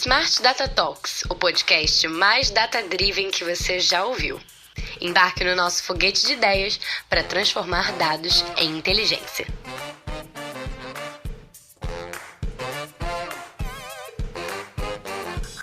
Smart Data Talks, o podcast mais data-driven que você já ouviu. Embarque no nosso foguete de ideias para transformar dados em inteligência.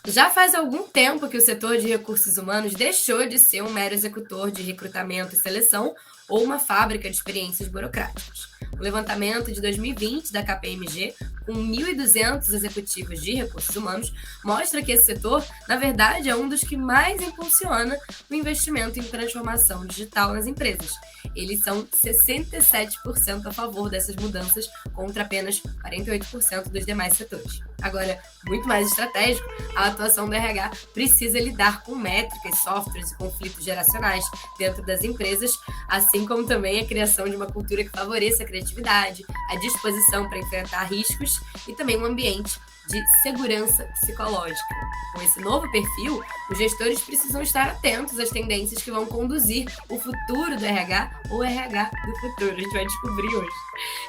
Já faz algum tempo que o setor de recursos humanos deixou de ser um mero executor de recrutamento e seleção ou uma fábrica de experiências burocráticas. O levantamento de 2020 da KPMG, com 1.200 executivos de recursos humanos, mostra que esse setor, na verdade, é um dos que mais impulsiona o investimento em transformação digital nas empresas. Eles são 67% a favor dessas mudanças, contra apenas 48% dos demais setores. Agora, muito mais estratégico, a atuação do RH precisa lidar com métricas, softwares e conflitos geracionais dentro das empresas, assim como também a criação de uma cultura que favoreça a criatividade, a disposição para enfrentar riscos e também um ambiente de segurança psicológica. Com esse novo perfil, os gestores precisam estar atentos às tendências que vão conduzir o futuro do RH ou RH do futuro. A gente vai descobrir hoje.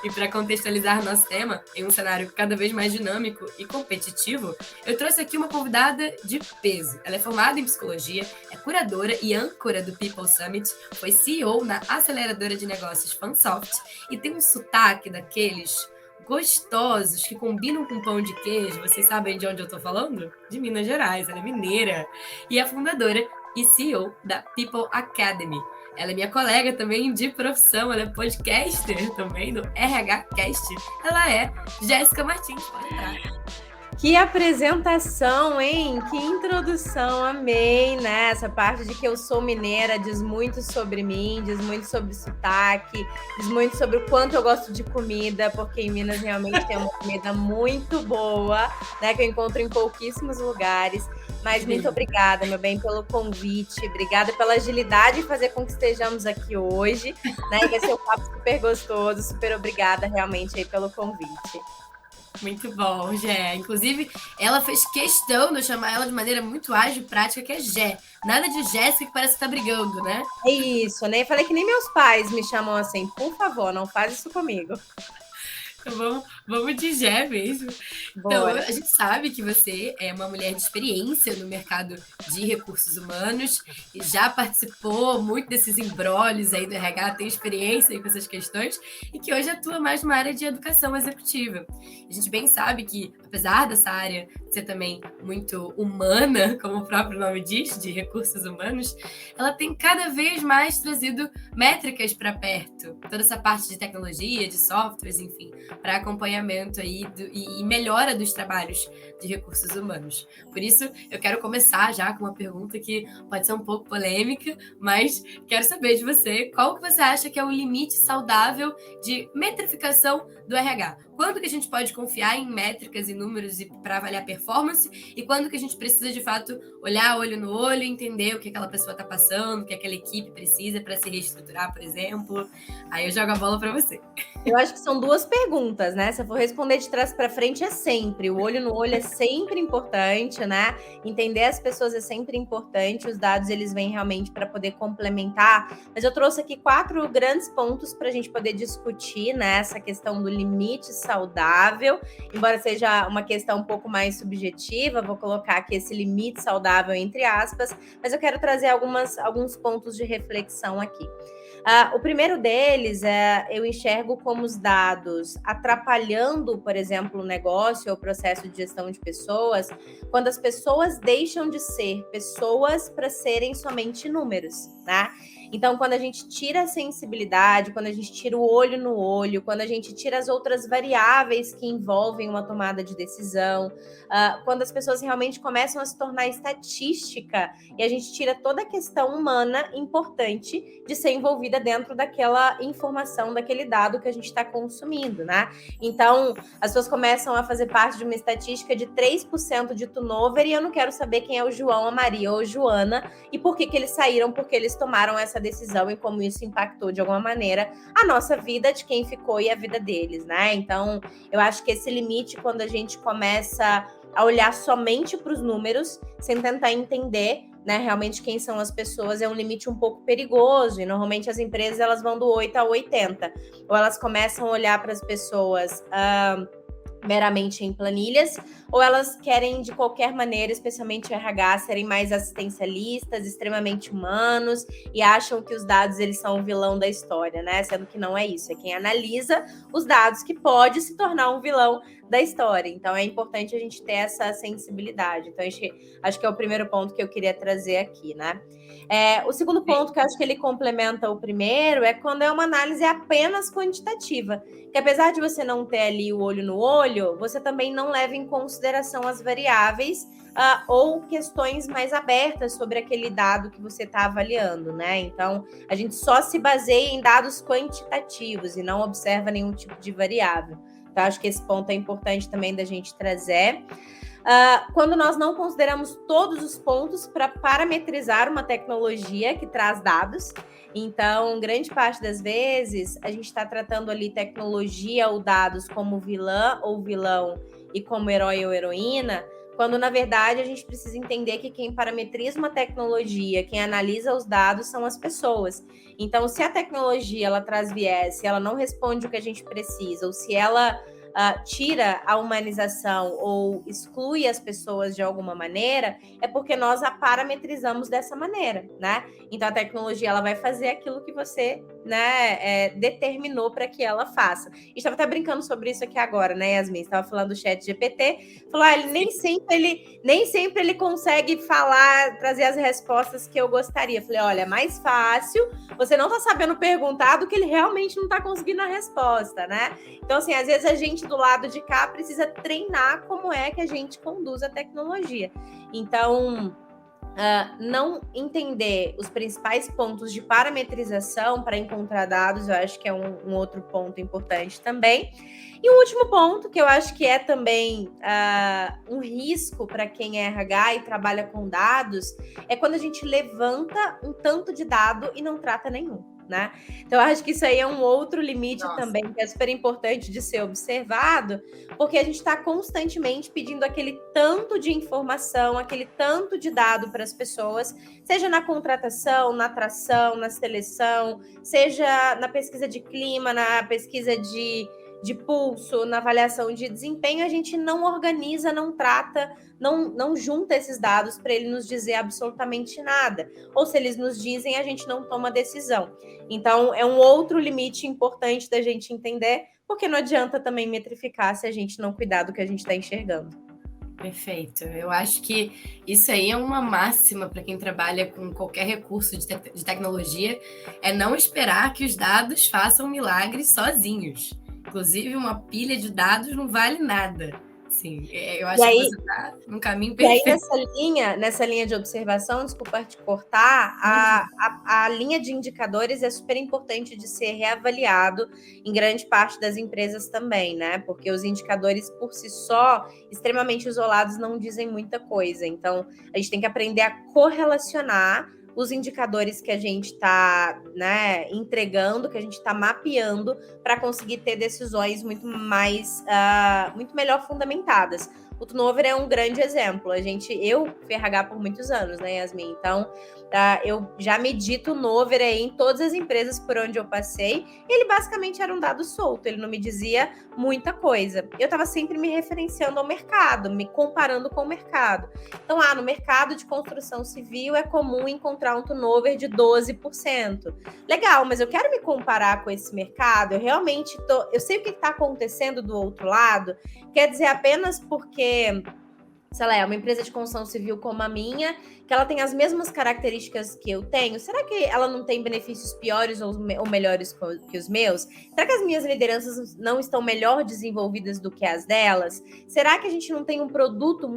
E para contextualizar nosso tema, em um cenário cada vez mais dinâmico e competitivo, eu trouxe aqui uma convidada de peso. Ela é formada em psicologia, é curadora e âncora do People Summit, foi CEO na aceleradora de negócios Fansoft e tem um sotaque daqueles gostosos que combinam com pão de queijo. Vocês sabem de onde eu tô falando? De Minas Gerais, ela é mineira. E é fundadora e CEO da People Academy. Ela é minha colega também de profissão, ela é podcaster também do RH Cast. Ela é Jéssica Martins, pode entrar. Que apresentação, hein? Que introdução, amei, né? Essa parte de que eu sou mineira diz muito sobre mim, diz muito sobre sotaque, diz muito sobre o quanto eu gosto de comida, porque em Minas realmente tem uma comida muito boa, né? Que eu encontro em pouquíssimos lugares. Mas muito obrigada, meu bem, pelo convite. Obrigada pela agilidade em fazer com que estejamos aqui hoje, né? E vai ser um papo super gostoso. Super obrigada realmente aí pelo convite. Muito bom, Gé. Inclusive, ela fez questão de eu chamar ela de maneira muito ágil e prática, que é Gé. Nada de Jéssica que parece que tá brigando, né? É isso, né? Falei que nem meus pais me chamam assim. Por favor, não faz isso comigo. Então vamos de Gé mesmo. Bora. Então, a gente sabe que você é uma mulher de experiência no mercado de recursos humanos e já participou muito desses embrólios aí do RH, tem experiência aí com essas questões e que hoje atua mais numa área de educação executiva. A gente bem sabe que, apesar dessa área ser também muito humana, como o próprio nome diz, de recursos humanos, ela tem cada vez mais trazido métricas para perto. Toda essa parte de tecnologia, de softwares, enfim, para acompanhamento aí e melhora dos trabalhos de recursos humanos. Por isso, eu quero começar já com uma pergunta que pode ser um pouco polêmica, mas quero saber de você, qual que você acha que é o limite saudável de metrificação do RH? Quando que a gente pode confiar em métricas e números para avaliar performance e quando que a gente precisa, de fato, olhar olho no olho e entender o que aquela pessoa está passando, o que aquela equipe precisa para se reestruturar, por exemplo? Aí eu jogo a bola para você. Eu acho que são duas perguntas, né? Se eu for responder de trás para frente, é sempre. O olho no olho é sempre importante, né? Entender as pessoas é sempre importante. Os dados, eles vêm realmente para poder complementar. Mas eu trouxe aqui 4 grandes pontos para a gente poder discutir, né? Essa questão do limite saudável. Embora seja uma questão um pouco mais subjetiva, vou colocar aqui esse limite saudável entre aspas. Mas eu quero trazer alguns pontos de reflexão aqui. O primeiro deles eu enxergo como os dados atrapalhando, por exemplo, o negócio ou o processo de gestão de pessoas, quando as pessoas deixam de ser pessoas para serem somente números, né? Então, quando a gente tira a sensibilidade, quando a gente tira o olho no olho, quando a gente tira as outras variáveis que envolvem uma tomada de decisão, quando as pessoas realmente começam a se tornar estatística e a gente tira toda a questão humana importante de ser envolvida dentro daquela informação, daquele dado que a gente está consumindo, né? Então, as pessoas começam a fazer parte de uma estatística de 3% de turnover e eu não quero saber quem é o João, a Maria ou a Joana e por que eles saíram, porque eles tomaram essa decisão e como isso impactou de alguma maneira a nossa vida, de quem ficou e a vida deles, né? Então, eu acho que esse limite, quando a gente começa a olhar somente para os números, sem tentar entender, né, realmente quem são as pessoas, é um limite um pouco perigoso, e normalmente as empresas elas vão do 8 a 80, ou elas começam a olhar para as pessoas meramente em planilhas, ou elas querem, de qualquer maneira, especialmente o RH, serem mais assistencialistas, extremamente humanos, e acham que os dados eles são o vilão da história, né? Sendo que não é isso, é quem analisa os dados que pode se tornar um vilão da história. Então, é importante a gente ter essa sensibilidade. Então, acho que é o primeiro ponto que eu queria trazer aqui, né? O segundo ponto que eu acho que ele complementa o primeiro é quando é uma análise apenas quantitativa, que apesar de você não ter ali o olho no olho, você também não leva em consideração as variáveis ou questões mais abertas sobre aquele dado que você está avaliando, né? Então, a gente só se baseia em dados quantitativos e não observa nenhum tipo de variável. Então, acho que esse ponto é importante também da gente trazer. Quando nós não consideramos todos os pontos para parametrizar uma tecnologia que traz dados. Então, grande parte das vezes, a gente está tratando ali tecnologia ou dados como vilã ou vilão e como herói ou heroína, quando, na verdade, a gente precisa entender que quem parametriza uma tecnologia, quem analisa os dados são as pessoas. Então, se a tecnologia ela traz viés, se ela não responde o que a gente precisa, ou se ela tira a humanização ou exclui as pessoas de alguma maneira, é porque nós a parametrizamos dessa maneira, né? Então a tecnologia ela vai fazer aquilo que você, né, determinou para que ela faça. E estava até brincando sobre isso aqui agora, né, Yasmin? Estava falando do ChatGPT, falou, ele nem sempre ele consegue falar, trazer as respostas que eu gostaria. Falei, olha, é mais fácil, você não está sabendo perguntar do que ele realmente não está conseguindo a resposta, né? Então, assim, às vezes a gente do lado de cá precisa treinar como é que a gente conduz a tecnologia. Então, não entender os principais pontos de parametrização para encontrar dados, eu acho que é um outro ponto importante também. E o último ponto, que eu acho que é também um risco para quem é RH e trabalha com dados, é quando a gente levanta um tanto de dado e não trata nenhum. Né? Então, eu acho que isso aí é um outro limite também, que é super importante de ser observado, porque a gente está constantemente pedindo aquele tanto de informação, aquele tanto de dado para as pessoas, seja na contratação, na atração, na seleção, seja na pesquisa de clima, na pesquisa de pulso, na avaliação de desempenho, a gente não organiza, não trata, não junta esses dados para ele nos dizer absolutamente nada. Ou se eles nos dizem, a gente não toma decisão. Então, é um outro limite importante da gente entender, porque não adianta também metrificar se a gente não cuidar do que a gente está enxergando. Perfeito. Eu acho que isso aí é uma máxima para quem trabalha com qualquer recurso de tecnologia, é não esperar que os dados façam milagres sozinhos. Inclusive, uma pilha de dados não vale nada. Sim, eu acho que você está num caminho perfeito. E aí, nessa linha de observação, desculpa te cortar, a linha de indicadores é super importante de ser reavaliado em grande parte das empresas também, né? Porque os indicadores por si só, extremamente isolados, não dizem muita coisa. Então, a gente tem que aprender a correlacionar os indicadores que a gente está, né, entregando, que a gente está mapeando para conseguir ter decisões muito melhor fundamentadas. O turnover é um grande exemplo. Eu fui RH por muitos anos, né, Yasmin? Então, eu já medito o turnover aí em todas as empresas por onde eu passei. Ele basicamente era um dado solto, ele não me dizia muita coisa. Eu estava sempre me referenciando ao mercado, me comparando com o mercado. Então, no mercado de construção civil é comum encontrar um turnover de 12%. Legal, mas eu quero me comparar com esse mercado, eu sei o que está acontecendo do outro lado, quer dizer apenas porque, sei lá, é uma empresa de construção civil como a minha, que ela tem as mesmas características que eu tenho, será que ela não tem benefícios piores ou melhores que os meus? Será que as minhas lideranças não estão melhor desenvolvidas do que as delas? Será que a gente não tem um produto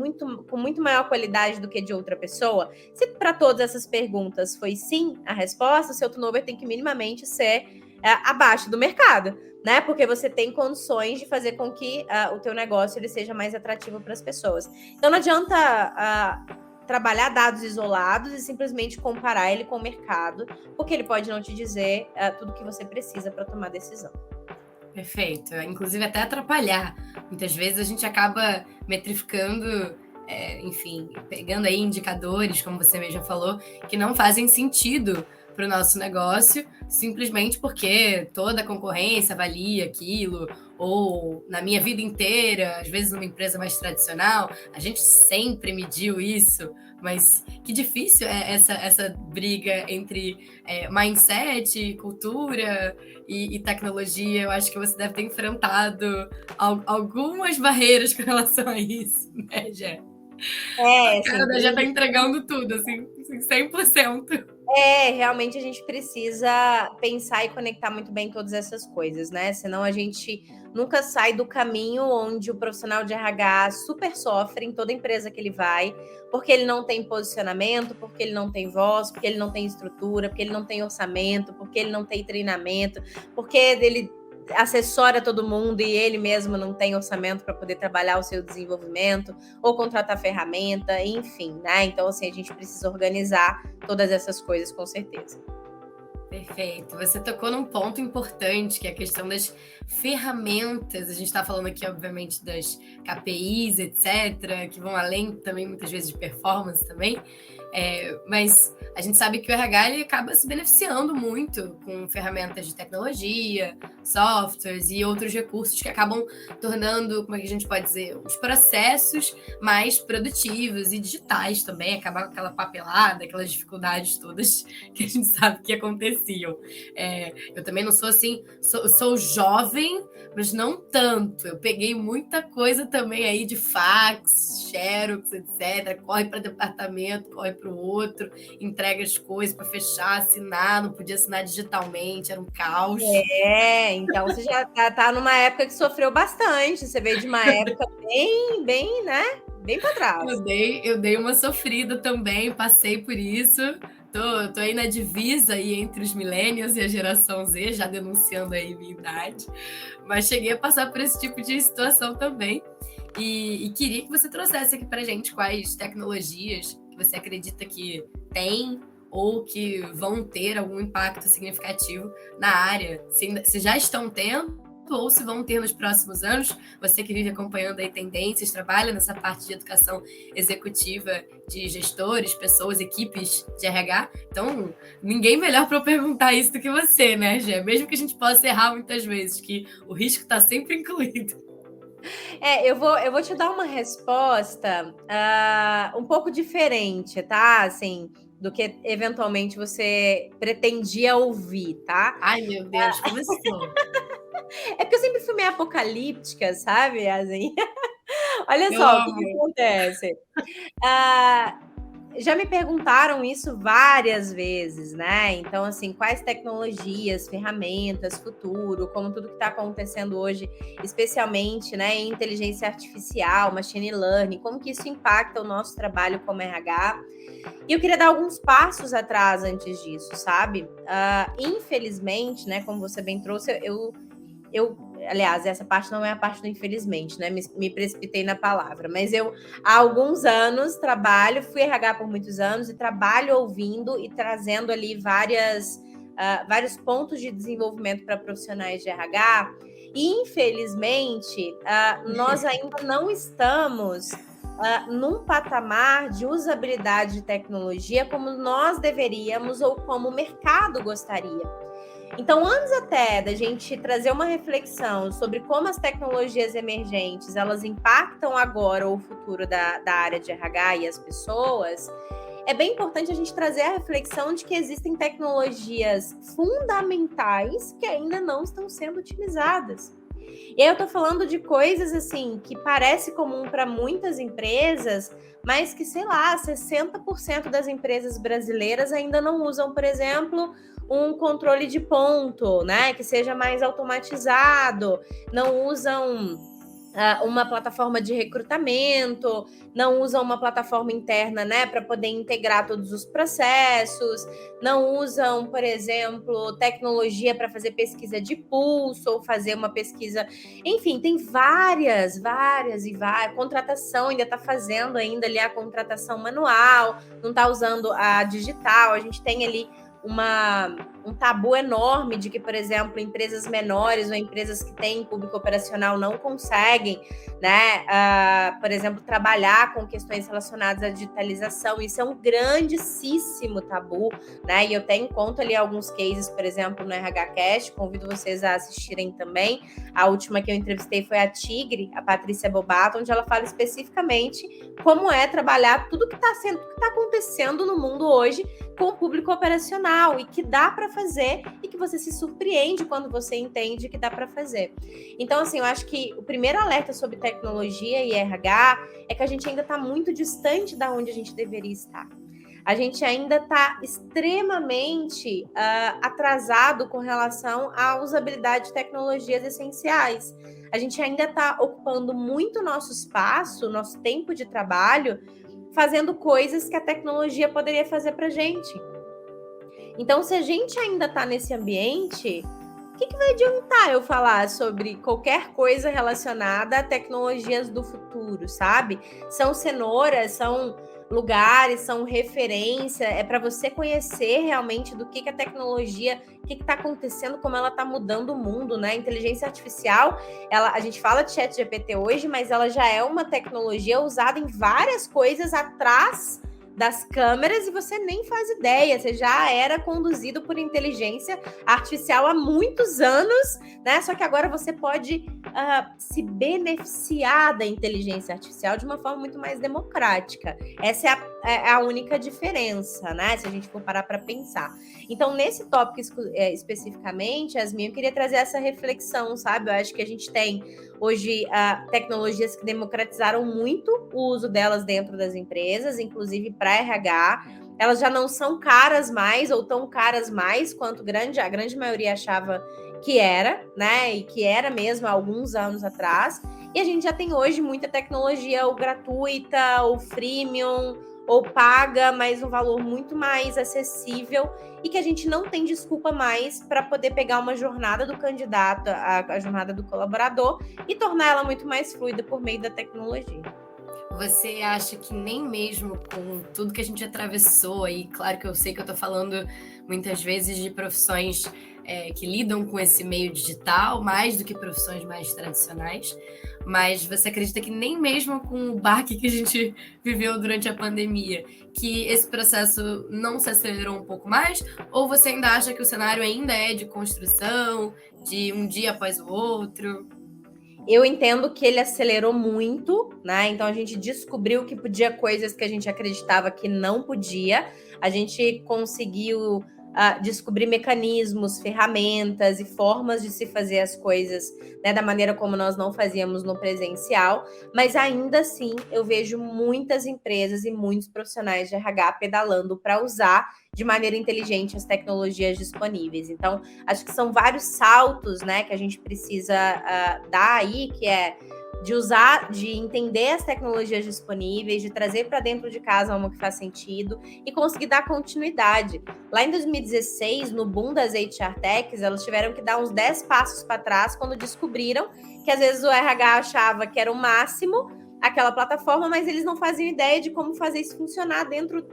com muito maior qualidade do que de outra pessoa? Se para todas essas perguntas foi sim a resposta, o seu turnover tem que minimamente ser abaixo do mercado, né? Porque você tem condições de fazer com que o teu negócio ele seja mais atrativo para as pessoas. Então não adianta trabalhar dados isolados e simplesmente comparar ele com o mercado, porque ele pode não te dizer tudo que você precisa para tomar decisão. Perfeito. Inclusive até atrapalhar. Muitas vezes a gente acaba metrificando, enfim, pegando aí indicadores, como você mesma falou, que não fazem sentido para o nosso negócio, simplesmente porque toda a concorrência avalia aquilo, ou na minha vida inteira, às vezes numa empresa mais tradicional, a gente sempre mediu isso, mas que difícil é essa briga entre mindset, cultura e tecnologia. Eu acho que você deve ter enfrentado algumas barreiras com relação a isso, né, Jé? A cara da Jé tá entregando tudo, assim 100%. Realmente a gente precisa pensar e conectar muito bem todas essas coisas, né? Senão a gente nunca sai do caminho onde o profissional de RH super sofre em toda empresa que ele vai, porque ele não tem posicionamento, porque ele não tem voz, porque ele não tem estrutura, porque ele não tem orçamento, porque ele não tem treinamento, porque ele assessora todo mundo e ele mesmo não tem orçamento para poder trabalhar o seu desenvolvimento ou contratar ferramenta, enfim, né? Então, assim, a gente precisa organizar todas essas coisas, com certeza. Perfeito. Você tocou num ponto importante, que é a questão das ferramentas. A gente está falando aqui, obviamente, das KPIs, etc., que vão além também, muitas vezes, de performance também. Mas a gente sabe que o RH ele acaba se beneficiando muito com ferramentas de tecnologia, softwares e outros recursos que acabam tornando, como é que a gente pode dizer, os processos mais produtivos e digitais também, acabar com aquela papelada, aquelas dificuldades todas que a gente sabe que aconteciam. Eu também não sou assim, sou jovem, mas não tanto. Eu peguei muita coisa também aí de fax, xerox, etc. Corre para departamento, corre para o outro, entrega as coisas para fechar, assinar, não podia assinar digitalmente, era um caos. Então você já tá numa época que sofreu bastante, você veio de uma época bem, né? Bem para trás. Eu dei uma sofrida também, passei por isso. Tô aí na divisa aí entre os millennials e a geração Z, já denunciando aí minha idade. Mas cheguei a passar por esse tipo de situação também. E queria que você trouxesse aqui pra gente quais tecnologias que você acredita que tem ou que vão ter algum impacto significativo na área. Se já estão tendo ou se vão ter nos próximos anos. Você que vive acompanhando aí tendências, trabalha nessa parte de educação executiva de gestores, pessoas, equipes de RH. Então, ninguém melhor para eu perguntar isso do que você, né, Gê? Mesmo que a gente possa errar muitas vezes, que o risco está sempre incluído. Eu vou te dar uma resposta um pouco diferente, tá? Assim, do que eventualmente você pretendia ouvir, tá? Ai, meu Deus, começou. É porque eu sempre fui meio apocalíptica, sabe? Assim, olha Eu só, amo. o que acontece? Já me perguntaram isso várias vezes, né? Então, assim, quais tecnologias, ferramentas, futuro, como tudo que está acontecendo hoje, especialmente, né, em inteligência artificial, machine learning, como que isso impacta o nosso trabalho como RH. E eu queria dar alguns passos atrás antes disso, sabe? Infelizmente, né, como você bem trouxe, aliás, essa parte não é a parte do infelizmente, né? Me precipitei na palavra, mas eu há alguns anos fui RH por muitos anos e trabalho ouvindo e trazendo ali vários pontos de desenvolvimento para profissionais de RH. E infelizmente, nós ainda não estamos num patamar de usabilidade de tecnologia como nós deveríamos ou como o mercado gostaria. Então, antes até da gente trazer uma reflexão sobre como as tecnologias emergentes elas impactam agora o futuro da área de RH e as pessoas, é bem importante a gente trazer a reflexão de que existem tecnologias fundamentais que ainda não estão sendo utilizadas. E aí eu tô falando de coisas assim que parece comum para muitas empresas, mas que, sei lá, 60% das empresas brasileiras ainda não usam, por exemplo, um controle de ponto, né? Que seja mais automatizado, não usam uma plataforma de recrutamento, não usam uma plataforma interna, né, para poder integrar todos os processos, não usam, por exemplo, tecnologia para fazer pesquisa de pulso ou fazer uma pesquisa, enfim, tem várias. Contratação ainda está fazendo ainda ali a contratação manual, não está usando a digital. A gente tem ali um tabu enorme de que, por exemplo, empresas menores ou empresas que têm público operacional não conseguem, né, por exemplo, trabalhar com questões relacionadas à digitalização. Isso é um grandíssimo tabu, né? E eu tenho em conta ali alguns cases, por exemplo, no RH Cast, convido vocês a assistirem também. A última que eu entrevistei foi a Tigre, a Patrícia Bobato, onde ela fala especificamente como é trabalhar tudo que está acontecendo no mundo hoje com o público operacional e que dá para fazer e que você se surpreende quando você entende que dá para fazer. Então, assim, eu acho que o primeiro alerta sobre tecnologia e RH é que a gente ainda está muito distante da onde a gente deveria estar. A gente ainda está extremamente atrasado com relação à usabilidade de tecnologias essenciais. A gente ainda está ocupando muito nosso espaço, nosso tempo de trabalho, fazendo coisas que a tecnologia poderia fazer para a gente. Então, se a gente ainda está nesse ambiente, o que vai adiantar eu falar sobre qualquer coisa relacionada a tecnologias do futuro, sabe? São cenouras, são lugares, são referência, é para você conhecer realmente do que a tecnologia, o que está acontecendo, como ela está mudando o mundo, né? A inteligência artificial, a gente fala de ChatGPT hoje, mas ela já é uma tecnologia usada em várias coisas atrás das câmeras e você nem faz ideia, você já era conduzido por inteligência artificial há muitos anos, né? Só que agora você pode se beneficiar da inteligência artificial de uma forma muito mais democrática. Essa é a única diferença, né? Se a gente for parar para pensar. Então, nesse tópico especificamente, Yasmin, eu queria trazer essa reflexão, sabe? Eu acho que a gente tem hoje tecnologias que democratizaram muito o uso delas dentro das empresas, inclusive para RH. Elas já não são caras mais, ou tão caras mais quanto a grande maioria achava que era, né? E que era mesmo há alguns anos atrás. E a gente já tem hoje muita tecnologia ou gratuita, ou freemium, ou paga, mas um valor muito mais acessível e que a gente não tem desculpa mais para poder pegar uma jornada do candidato, a jornada do colaborador e tornar ela muito mais fluida por meio da tecnologia. Você acha que nem mesmo com tudo que a gente atravessou, e claro que eu sei que eu estou falando muitas vezes de profissões que lidam com esse meio digital, mais do que profissões mais tradicionais, mas você acredita que nem mesmo com o baque que a gente viveu durante a pandemia, que esse processo não se acelerou um pouco mais? Ou você ainda acha que o cenário ainda é de construção, de um dia após o outro? Eu entendo que ele acelerou muito, né? Então a gente descobriu que podia coisas que a gente acreditava que não podia. A gente conseguiu descobrir mecanismos, ferramentas e formas de se fazer as coisas, né, da maneira como nós não fazíamos no presencial, mas ainda assim eu vejo muitas empresas e muitos profissionais de RH pedalando para usar de maneira inteligente as tecnologias disponíveis. Então, acho que são vários saltos, né, que a gente precisa dar aí, que é de usar, de entender as tecnologias disponíveis, de trazer para dentro de casa uma que faz sentido e conseguir dar continuidade. Lá em 2016, no boom das HR Techs, elas tiveram que dar uns 10 passos para trás quando descobriram que às vezes o RH achava que era o máximo aquela plataforma, mas eles não faziam ideia de como fazer isso funcionar dentro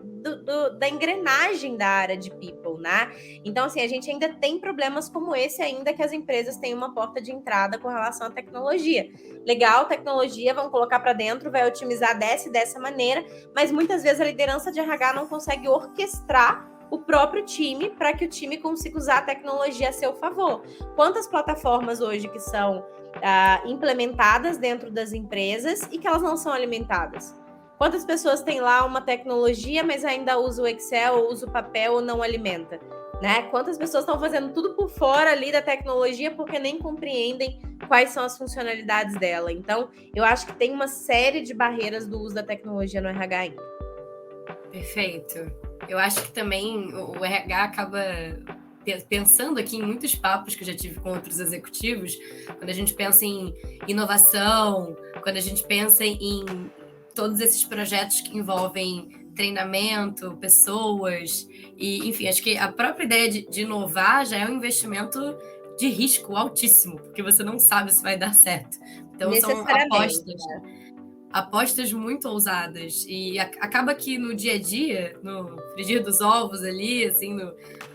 da engrenagem da área de people, né? Então, assim, a gente ainda tem problemas como esse, ainda que as empresas tenham uma porta de entrada com relação à tecnologia. Legal, tecnologia, vamos colocar para dentro, vai otimizar dessa maneira, mas muitas vezes a liderança de RH não consegue orquestrar o próprio time para que o time consiga usar a tecnologia a seu favor. Quantas plataformas hoje que são implementadas dentro das empresas e que elas não são alimentadas? Quantas pessoas têm lá uma tecnologia, mas ainda usa o Excel, ou usa o papel, ou não alimenta? Né? Quantas pessoas estão fazendo tudo por fora ali da tecnologia porque nem compreendem quais são as funcionalidades dela? Então, eu acho que tem uma série de barreiras do uso da tecnologia no RH ainda. Perfeito. Eu acho que também o RH acaba pensando aqui em muitos papos que eu já tive com outros executivos, quando a gente pensa em inovação, quando a gente pensa em todos esses projetos que envolvem treinamento, pessoas, e enfim, acho que a própria ideia de inovar já é um investimento de risco altíssimo, porque você não sabe se vai dar certo. Então são apostas. apostas muito ousadas. E acaba que no dia a dia, no frigir dos ovos ali, assim,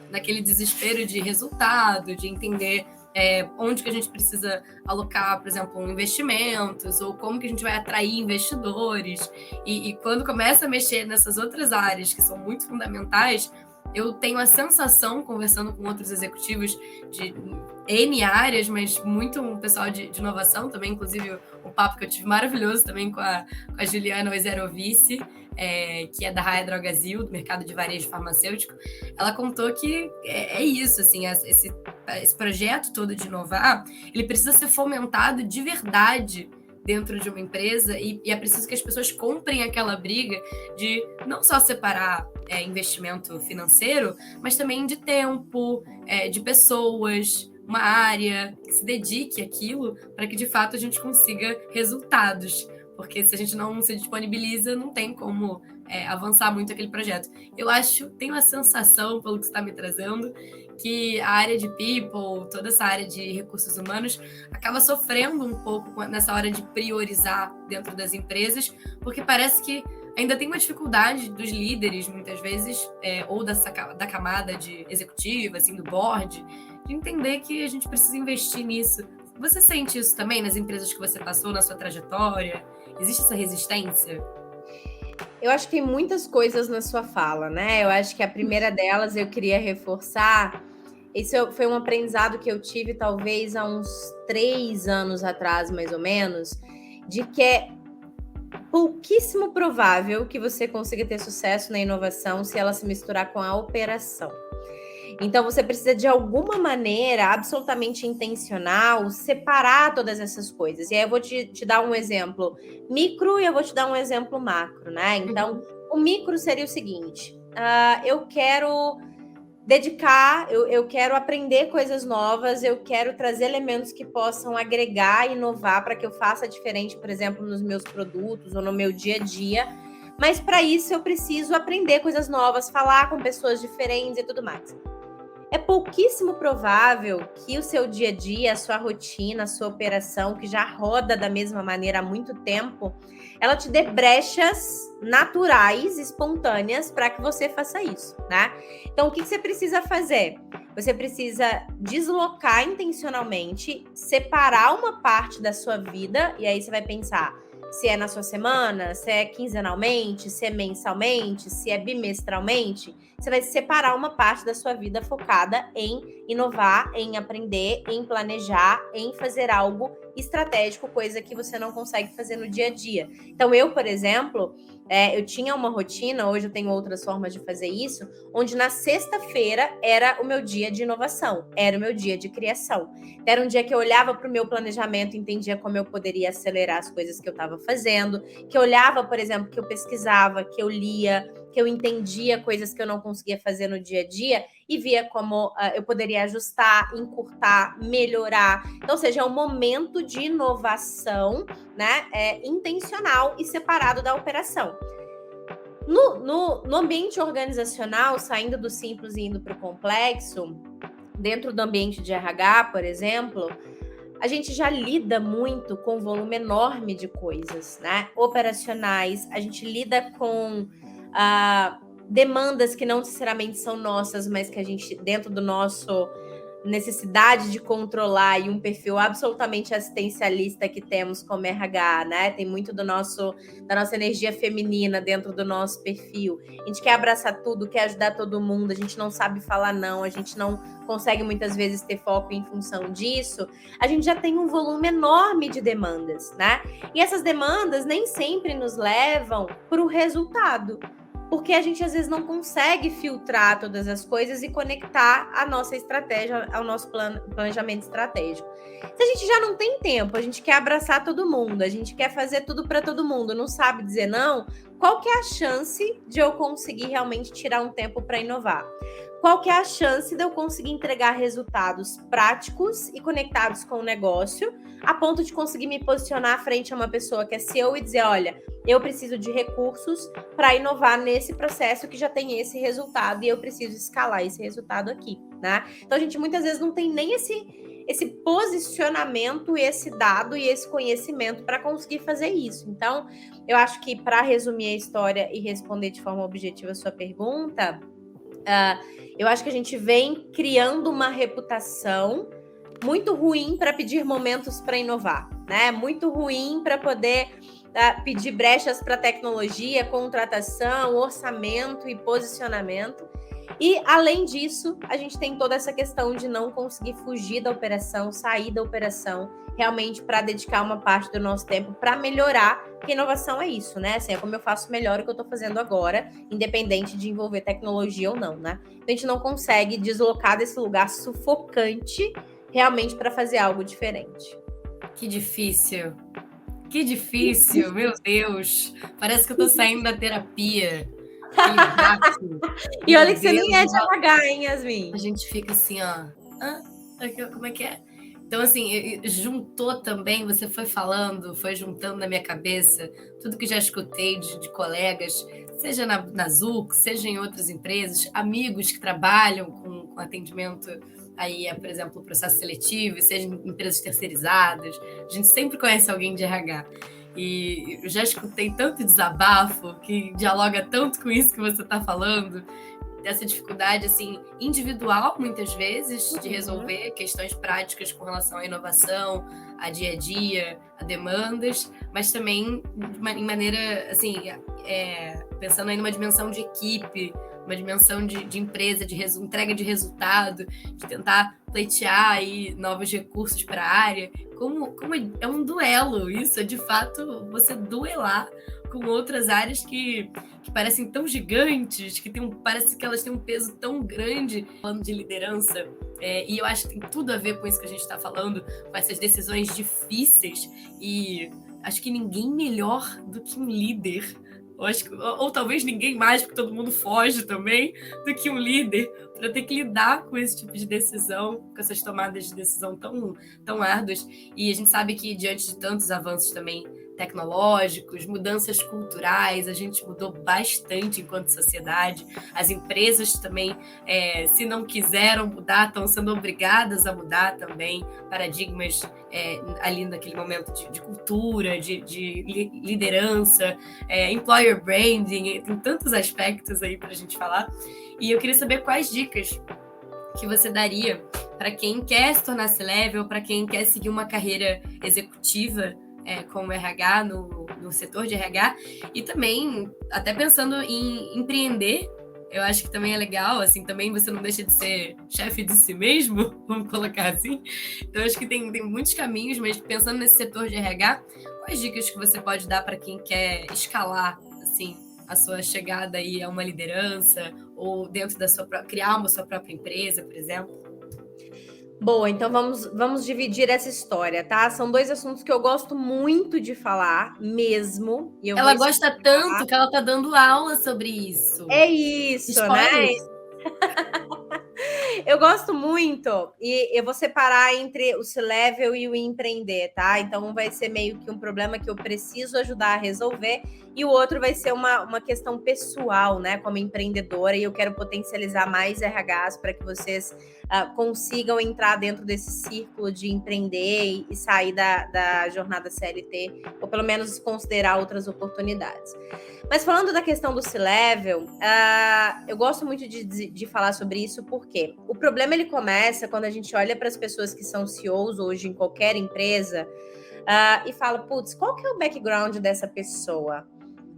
naquele desespero de resultado, de entender onde que a gente precisa alocar, por exemplo, investimentos, ou como que a gente vai atrair investidores. E quando começa a mexer nessas outras áreas que são muito fundamentais, eu tenho a sensação, conversando com outros executivos de N áreas, mas muito um pessoal de inovação também, inclusive um papo que eu tive maravilhoso também com a Juliana Oizerovici, que é da Raia Drogasil, do mercado de varejo farmacêutico. Ela contou que é isso, assim, esse projeto todo de inovar, ele precisa ser fomentado de verdade dentro de uma empresa e é preciso que as pessoas comprem aquela briga de não só separar investimento financeiro, mas também de tempo, de pessoas, uma área que se dedique àquilo para que de fato a gente consiga resultados. Porque se a gente não se disponibiliza, não tem como avançar muito aquele projeto. Eu tenho a sensação, pelo que você está me trazendo, que a área de people, toda essa área de recursos humanos, acaba sofrendo um pouco nessa hora de priorizar dentro das empresas, porque parece que ainda tem uma dificuldade dos líderes, muitas vezes, ou da camada de executiva, assim, do board, de entender que a gente precisa investir nisso. Você sente isso também nas empresas que você passou, na sua trajetória? Existe essa resistência? Eu acho que tem muitas coisas na sua fala, né? Eu acho que a primeira delas eu queria reforçar. Esse foi um aprendizado que eu tive talvez há uns 3 anos atrás, mais ou menos, de que é pouquíssimo provável que você consiga ter sucesso na inovação se ela se misturar com a operação. Então, você precisa, de alguma maneira, absolutamente intencional, separar todas essas coisas. E aí eu vou te dar um exemplo micro e eu vou te dar um exemplo macro, né? Então, o micro seria o seguinte: eu quero dedicar, eu quero aprender coisas novas, eu quero trazer elementos que possam agregar e inovar para que eu faça diferente, por exemplo, nos meus produtos ou no meu dia a dia. Mas para isso eu preciso aprender coisas novas, falar com pessoas diferentes e tudo mais. É pouquíssimo provável que o seu dia a dia, a sua rotina, a sua operação, que já roda da mesma maneira há muito tempo, ela te dê brechas naturais, espontâneas, para que você faça isso, né? Então, o que você precisa fazer? Você precisa deslocar intencionalmente, separar uma parte da sua vida, e aí você vai pensar se é na sua semana, se é quinzenalmente, se é mensalmente, se é bimestralmente. Você vai separar uma parte da sua vida focada em inovar, em aprender, em planejar, em fazer algo estratégico, coisa que você não consegue fazer no dia a dia. Então, eu, por exemplo, eu tinha uma rotina, hoje eu tenho outras formas de fazer isso, onde na sexta-feira era o meu dia de inovação, era o meu dia de criação. Era um dia que eu olhava para o meu planejamento, entendia como eu poderia acelerar as coisas que eu estava fazendo, que eu olhava, por exemplo, que eu pesquisava, que eu lia, que eu entendia coisas que eu não conseguia fazer no dia a dia e via como eu poderia ajustar, encurtar, melhorar. Então, ou seja, é um momento de inovação, né, intencional e separado da operação. No ambiente organizacional, saindo do simples e indo para o complexo, dentro do ambiente de RH, por exemplo, a gente já lida muito com um volume enorme de coisas, né? Operacionais, a gente lida com demandas que não necessariamente são nossas, mas que a gente, dentro do nosso necessidade de controlar e um perfil absolutamente assistencialista que temos como RH, né? Tem muito da nossa energia feminina dentro do nosso perfil. A gente quer abraçar tudo, quer ajudar todo mundo, a gente não sabe falar não, a gente não consegue muitas vezes ter foco em função disso. A gente já tem um volume enorme de demandas, né? E essas demandas nem sempre nos levam para o resultado, porque a gente às vezes não consegue filtrar todas as coisas e conectar a nossa estratégia ao nosso planejamento estratégico. Se a gente já não tem tempo, a gente quer abraçar todo mundo, a gente quer fazer tudo para todo mundo, não sabe dizer não, qual que é a chance de eu conseguir realmente tirar um tempo para inovar? Qual que é a chance de eu conseguir entregar resultados práticos e conectados com o negócio, a ponto de conseguir me posicionar frente a uma pessoa que é CEO e dizer, olha, eu preciso de recursos para inovar nesse processo que já tem esse resultado e eu preciso escalar esse resultado aqui, né? Então, a gente muitas vezes não tem nem esse posicionamento, esse dado e esse conhecimento para conseguir fazer isso. Então, eu acho que, para resumir a história e responder de forma objetiva a sua pergunta, eu acho que a gente vem criando uma reputação muito ruim para pedir momentos para inovar, né? Muito ruim para poder pedir brechas para tecnologia, contratação, orçamento e posicionamento. E, além disso, a gente tem toda essa questão de não conseguir fugir da operação, sair da operação, realmente para dedicar uma parte do nosso tempo para melhorar, porque inovação é isso, né? Assim, é como eu faço melhor o que eu estou fazendo agora, independente de envolver tecnologia ou não, né? Então, a gente não consegue deslocar desse lugar sufocante realmente para fazer algo diferente. Que difícil. Que difícil, meu Deus. Parece que eu tô saindo da terapia. E olha que você nem é de RH, hein, Yasmin? A gente fica assim, ó. Como é que é? Então, assim, juntou também, você foi falando, foi juntando na minha cabeça tudo que já escutei de colegas, seja na Zuc, seja em outras empresas, amigos que trabalham com atendimento aí, por exemplo, processo seletivo, seja em empresas terceirizadas. A gente sempre conhece alguém de RH. E eu já escutei tanto desabafo que dialoga tanto com isso que você está falando, dessa dificuldade assim, individual, muitas vezes, de resolver questões práticas com relação à inovação, a dia a dia, a demandas, mas também em maneira, assim, pensando aí numa dimensão de equipe, uma dimensão de empresa, de entrega de resultado, de tentar pleitear aí novos recursos para a área. Como é um duelo isso, é de fato você duelar com outras áreas que parecem tão gigantes, parece que elas têm um peso tão grande, falando de liderança, e eu acho que tem tudo a ver com isso que a gente está falando, com essas decisões difíceis, e acho que ninguém melhor do que um líder, ou talvez ninguém mais, porque todo mundo foge também, do que um líder, para ter que lidar com esse tipo de decisão, com essas tomadas de decisão tão árduas. E a gente sabe que, diante de tantos avanços também tecnológicos, mudanças culturais, a gente mudou bastante enquanto sociedade. As empresas também, se não quiseram mudar, estão sendo obrigadas a mudar também paradigmas ali naquele momento de cultura, de liderança, employer branding, tem tantos aspectos aí para a gente falar. E eu queria saber quais dicas que você daria para quem quer se tornar C-Level, para quem quer seguir uma carreira executiva como RH, no setor de RH, e também até pensando em empreender. Eu acho que também é legal, assim, também você não deixa de ser chefe de si mesmo, vamos colocar assim. Então, acho que tem muitos caminhos, mas pensando nesse setor de RH, quais dicas que você pode dar para quem quer escalar, assim, a sua chegada aí a uma liderança, ou dentro da criar uma sua própria empresa, por exemplo? Boa, então vamos dividir essa história, tá? São dois assuntos que eu gosto muito de falar, mesmo. E ela gosta tanto que ela tá dando aula sobre isso. É isso, spoilers, né? Eu gosto muito, e eu vou separar entre o C-Level e o empreender, tá? Então vai ser meio que um problema que eu preciso ajudar a resolver, e o outro vai ser uma questão pessoal, né? Como empreendedora, e eu quero potencializar mais RHs para que vocês consigam entrar dentro desse círculo de empreender e sair da jornada CLT, ou pelo menos considerar outras oportunidades. Mas falando da questão do C-Level, eu gosto muito de falar sobre isso, porque o problema ele começa quando a gente olha para as pessoas que são CEOs hoje em qualquer empresa e fala, putz, qual que é o background dessa pessoa?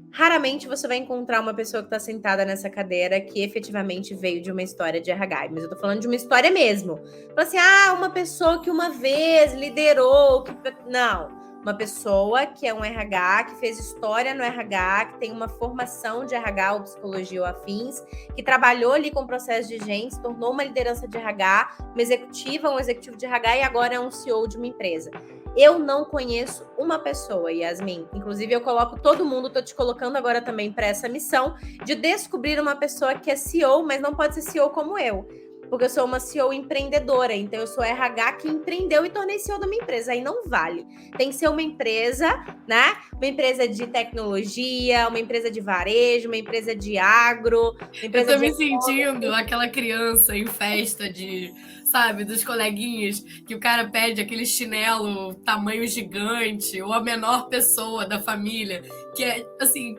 Raramente você vai encontrar uma pessoa que está sentada nessa cadeira que efetivamente veio de uma história de RH, mas eu tô falando de uma história mesmo. Fala assim, uma pessoa que uma vez liderou, não. Uma pessoa que é um RH, que fez história no RH, que tem uma formação de RH ou psicologia ou afins, que trabalhou ali com processo de gente, se tornou uma liderança de RH, um executivo de RH e agora é um CEO de uma empresa. Eu não conheço uma pessoa, Yasmin. Inclusive, eu coloco todo mundo, tô te colocando agora também para essa missão de descobrir uma pessoa que é CEO, mas não pode ser CEO como eu. porque eu sou uma CEO empreendedora, então eu sou RH que empreendeu e tornei CEO da minha empresa, aí não vale. Tem que ser uma empresa, né? Uma empresa de tecnologia, uma empresa de varejo, uma empresa de agro, uma empresa Eu tô de me sentindo aquela criança em festa sabe, dos coleguinhas, que o cara pede aquele chinelo tamanho gigante, ou a menor pessoa da família, que é, assim,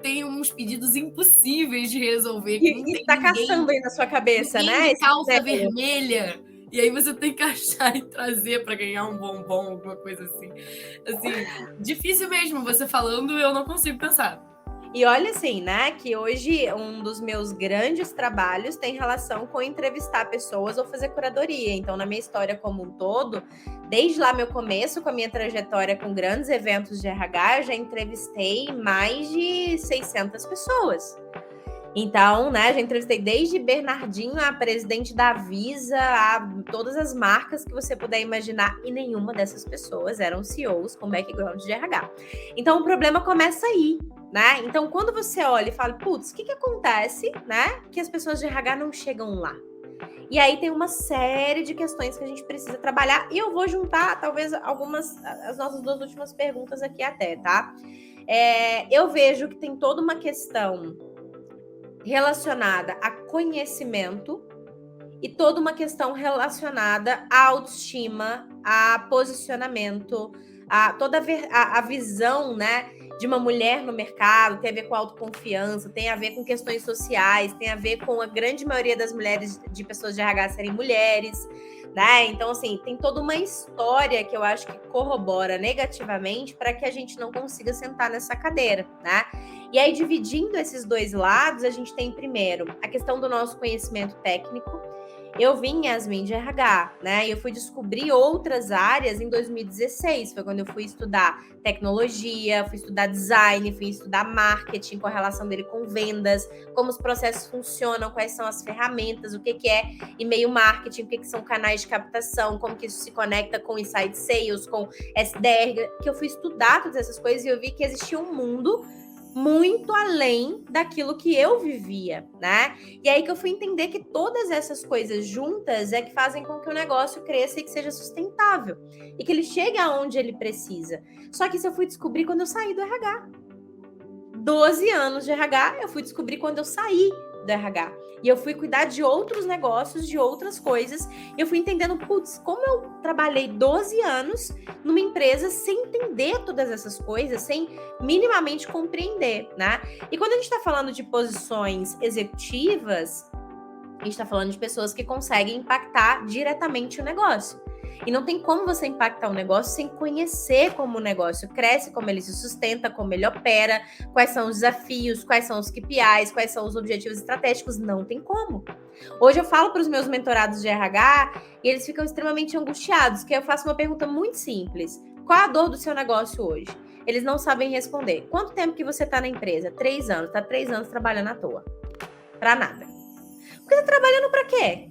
tem uns pedidos impossíveis de resolver, que não E tem tá caçando aí na sua cabeça, ninguém né? de calça vermelha. E aí você tem que achar e trazer para ganhar um bombom, alguma coisa assim. Assim, difícil mesmo, você falando, eu não consigo pensar. E olha assim, né, que hoje um dos meus grandes trabalhos tem relação com entrevistar pessoas ou fazer curadoria. Então, na minha história como um todo, desde lá meu começo, com a minha trajetória com grandes eventos de RH, eu já entrevistei mais de 600 pessoas. Então, né, já entrevistei desde Bernardinho, a presidente da Visa, a todas as marcas que você puder imaginar, e nenhuma dessas pessoas eram CEOs com background de RH. Então, o problema começa aí, né? Então, quando você olha e fala, putz, o que acontece, né, que as pessoas de RH não chegam lá? E aí tem uma série de questões que a gente precisa trabalhar, e eu vou juntar, talvez, as nossas duas últimas perguntas aqui até, tá? Eu vejo que tem toda uma questão relacionada a conhecimento e toda uma questão relacionada à autoestima, a posicionamento, a toda a visão, né, de uma mulher no mercado, tem a ver com autoconfiança, tem a ver com questões sociais, tem a ver com a grande maioria das mulheres, de pessoas de RH serem mulheres, né? Então, assim, tem toda uma história que eu acho que corrobora negativamente para que a gente não consiga sentar nessa cadeira, né? E aí, dividindo esses dois lados, a gente tem, primeiro, a questão do nosso conhecimento técnico. Eu vim, Yasmin, de RH, né? E eu fui descobrir outras áreas em 2016. Foi quando eu fui estudar tecnologia, fui estudar design, fui estudar marketing, com a relação dele com vendas, como os processos funcionam, quais são as ferramentas, o que é e-mail marketing, o que são canais de captação, como que isso se conecta com inside sales, com SDR, que eu fui estudar todas essas coisas e eu vi que existia um mundo muito além daquilo que eu vivia, né? E aí que eu fui entender que todas essas coisas juntas é que fazem com que o negócio cresça e que seja sustentável e que ele chegue aonde ele precisa. Só que isso eu fui descobrir quando eu saí do RH. 12 anos de RH, eu fui descobrir quando eu saí do RH. E eu fui cuidar de outros negócios, de outras coisas. E eu fui entendendo, putz, como eu trabalhei 12 anos numa empresa sem entender todas essas coisas, sem minimamente compreender, né? E quando a gente está falando de posições executivas, a gente está falando de pessoas que conseguem impactar diretamente o negócio. E não tem como você impactar um negócio sem conhecer como o negócio cresce, como ele se sustenta, como ele opera, quais são os desafios, quais são os KPIs, quais são os objetivos estratégicos. Não tem como. Hoje eu falo para os meus mentorados de RH e eles ficam extremamente angustiados, que eu faço uma pergunta muito simples. Qual a dor do seu negócio hoje? Eles não sabem responder. Quanto tempo que você está na empresa? 3 anos. Está 3 anos trabalhando à toa. Para nada. Porque você está trabalhando para quê?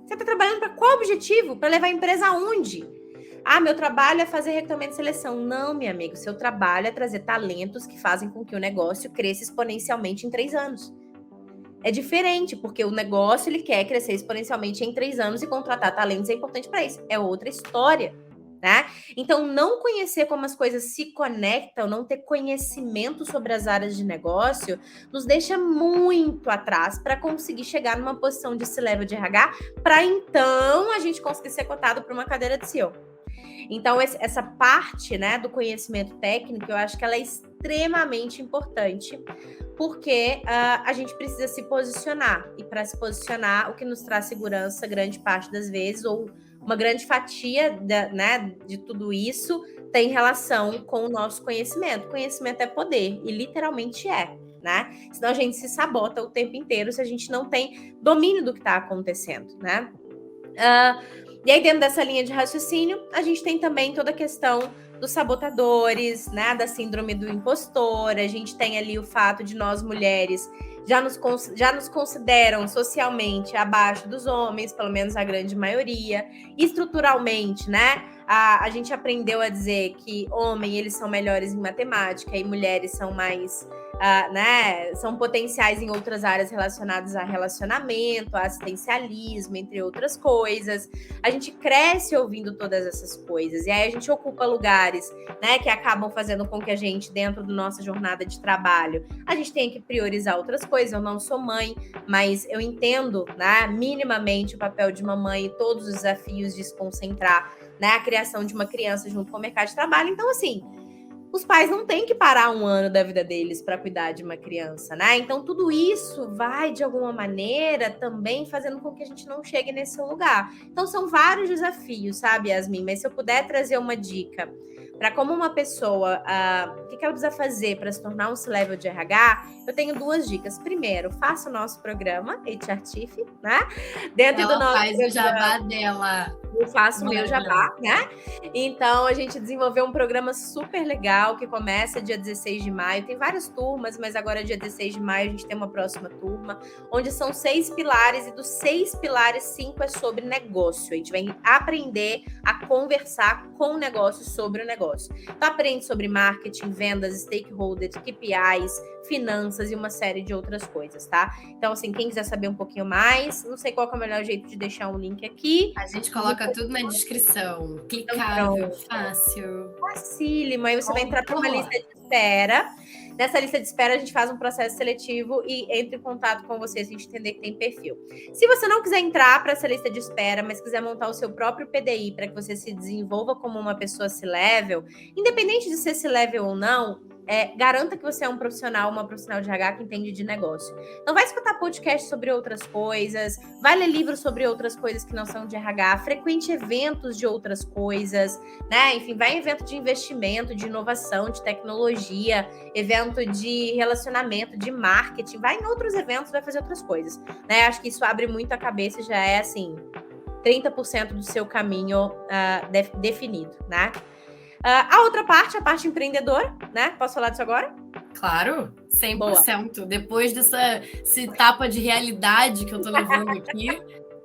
Você está trabalhando para qual objetivo? Para levar a empresa aonde? Ah, meu trabalho é fazer recrutamento de seleção. Não, meu amigo, seu trabalho é trazer talentos que fazem com que o negócio cresça exponencialmente em 3 anos. É diferente, porque o negócio ele quer crescer exponencialmente em 3 anos e contratar talentos é importante para isso. É outra história, né? Então, não conhecer como as coisas se conectam, não ter conhecimento sobre as áreas de negócio, nos deixa muito atrás para conseguir chegar numa posição de C-level de RH, para então a gente conseguir ser cotado para uma cadeira de CEO. Então, essa parte, né, do conhecimento técnico, eu acho que ela é extremamente importante, porque a gente precisa se posicionar. E para se posicionar, o que nos traz segurança, grande parte das vezes, ou uma grande fatia de tudo isso, tem relação com o nosso conhecimento. Conhecimento é poder, e literalmente é, né? Senão a gente se sabota o tempo inteiro se a gente não tem domínio do que está acontecendo, né? E aí, dentro dessa linha de raciocínio, a gente tem também toda a questão dos sabotadores, né? Da síndrome do impostor. A gente tem ali o fato de nós, mulheres, já nos consideram socialmente abaixo dos homens, pelo menos a grande maioria. Estruturalmente, né? A gente aprendeu a dizer que homens, eles são melhores em matemática e mulheres são mais né, são potenciais em outras áreas relacionadas a relacionamento, a assistencialismo, entre outras coisas. A gente cresce ouvindo todas essas coisas, e aí a gente ocupa lugares, né, que acabam fazendo com que a gente, dentro da nossa jornada de trabalho, a gente tenha que priorizar outras coisas. Eu não sou mãe, mas eu entendo, né, minimamente o papel de mamãe e todos os desafios de se concentrar, né, a criação de uma criança junto com o mercado de trabalho. Então, assim, os pais não têm que parar um ano da vida deles para cuidar de uma criança, né? Então, tudo isso vai, de alguma maneira, também fazendo com que a gente não chegue nesse lugar. Então, são vários desafios, sabe, Yasmin? Mas se eu puder trazer uma dica para como uma pessoa, o que ela precisa fazer para se tornar um C-Level de RH, eu tenho 2 dicas. Primeiro, faça o nosso programa, HR Chief, né? Dentro Ela do nosso faz o jabá dela. Eu faço o meu jabá, né? Então, a gente desenvolveu um programa super legal que começa dia 16 de maio. Tem várias turmas, mas agora, dia 16 de maio, a gente tem uma próxima turma, onde são 6 pilares, e dos 6 pilares, 5 é sobre negócio. A gente vai aprender a conversar com o negócio sobre o negócio. Então, aprende sobre marketing, vendas, stakeholders, KPIs, finanças e uma série de outras coisas, tá? Então, assim, quem quiser saber um pouquinho mais, não sei qual que é o melhor jeito de deixar um link aqui. A gente coloca tudo na descrição. Clicável, fácil. Facílimo. Aí você vai entrar para uma lista de espera. Nessa lista de espera, a gente faz um processo seletivo e entra em contato com você, se a gente entender que tem perfil. Se você não quiser entrar para essa lista de espera, mas quiser montar o seu próprio PDI para que você se desenvolva como uma pessoa C-Level, independente de ser C-Level ou não, garanta que você é um profissional, uma profissional de RH que entende de negócio. Então, vai escutar podcast sobre outras coisas, vai ler livros sobre outras coisas que não são de RH, frequente eventos de outras coisas, né? Enfim, vai em evento de investimento, de inovação, de tecnologia, evento de relacionamento, de marketing, vai em outros eventos, vai fazer outras coisas, né? Acho que isso abre muito a cabeça e já é, assim, 30% do seu caminho definido, né? A outra parte, a parte empreendedora, né? Posso falar disso agora? Claro, 100%. Boa. Depois desse tapa de realidade que eu tô levando aqui,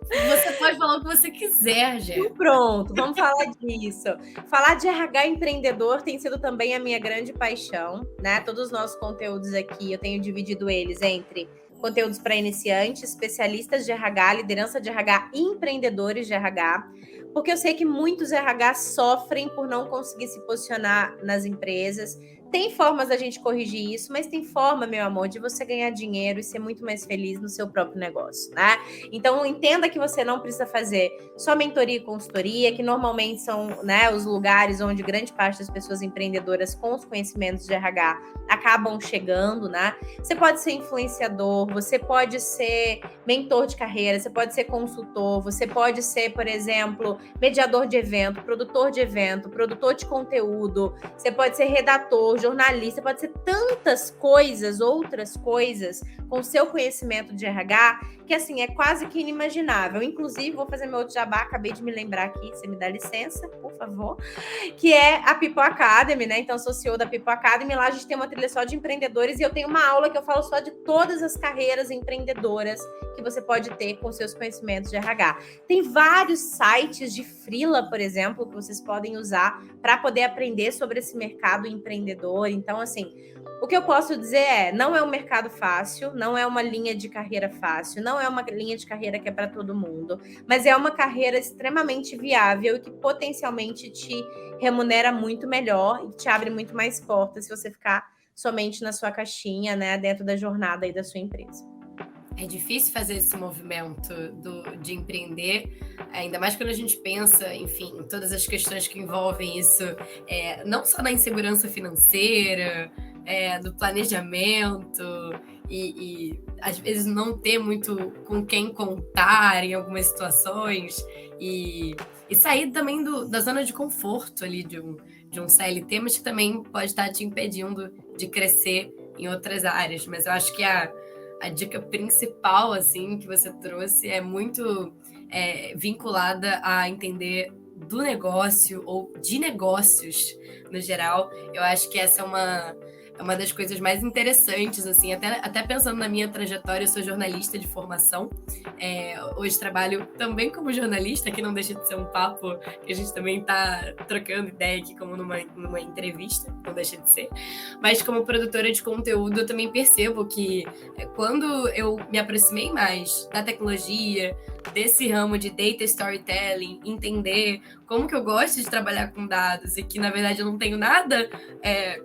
você pode falar o que você quiser, gente. Pronto, vamos falar disso. Falar de RH empreendedor tem sido também a minha grande paixão, né? Todos os nossos conteúdos aqui, eu tenho dividido eles entre conteúdos para iniciantes, especialistas de RH, liderança de RH e empreendedores de RH, porque eu sei que muitos RH sofrem por não conseguir se posicionar nas empresas. Tem formas da gente corrigir isso, mas tem forma, meu amor, de você ganhar dinheiro e ser muito mais feliz no seu próprio negócio, né? Então, entenda que você não precisa fazer só mentoria e consultoria, que normalmente são, né, os lugares onde grande parte das pessoas empreendedoras com os conhecimentos de RH acabam chegando, né? Você pode ser influenciador, você pode ser mentor de carreira, você pode ser consultor, você pode ser, por exemplo, mediador de evento, produtor de conteúdo, você pode ser redator, jornalista, pode ser tantas coisas, outras coisas, com seu conhecimento de RH, que assim, é quase que inimaginável. Inclusive, vou fazer meu outro jabá, acabei de me lembrar aqui, você me dá licença, por favor, que é a People Academy, né? Então, sou CEO da People Academy, lá a gente tem uma trilha só de empreendedores, e eu tenho uma aula que eu falo só de todas as carreiras empreendedoras que você pode ter com seus conhecimentos de RH. Tem vários sites de freela, por exemplo, que vocês podem usar para poder aprender sobre esse mercado empreendedor. Então, assim, o que eu posso dizer não é um mercado fácil, não é uma linha de carreira fácil, não é uma linha de carreira que é para todo mundo, mas é uma carreira extremamente viável e que potencialmente te remunera muito melhor e te abre muito mais portas se você ficar somente na sua caixinha, né, dentro da jornada aí da sua empresa. É difícil fazer esse movimento de empreender, ainda mais quando a gente pensa, enfim, em todas as questões que envolvem isso, não só na insegurança financeira, do planejamento e às vezes não ter muito com quem contar em algumas situações e sair também da zona de conforto ali de um CLT, mas que também pode estar te impedindo de crescer em outras áreas. Mas eu acho que a dica principal, assim, que você trouxe é muito vinculada a entender do negócio ou de negócios no geral. Eu acho que essa é uma das coisas mais interessantes, assim, até pensando na minha trajetória, eu sou jornalista de formação, Hoje trabalho também como jornalista, que não deixa de ser um papo que a gente também está trocando ideia aqui como numa entrevista, não deixa de ser. Mas como produtora de conteúdo, eu também percebo que quando eu me aproximei mais da tecnologia, desse ramo de data storytelling, entender como que eu gosto de trabalhar com dados e que, na verdade, eu não tenho nada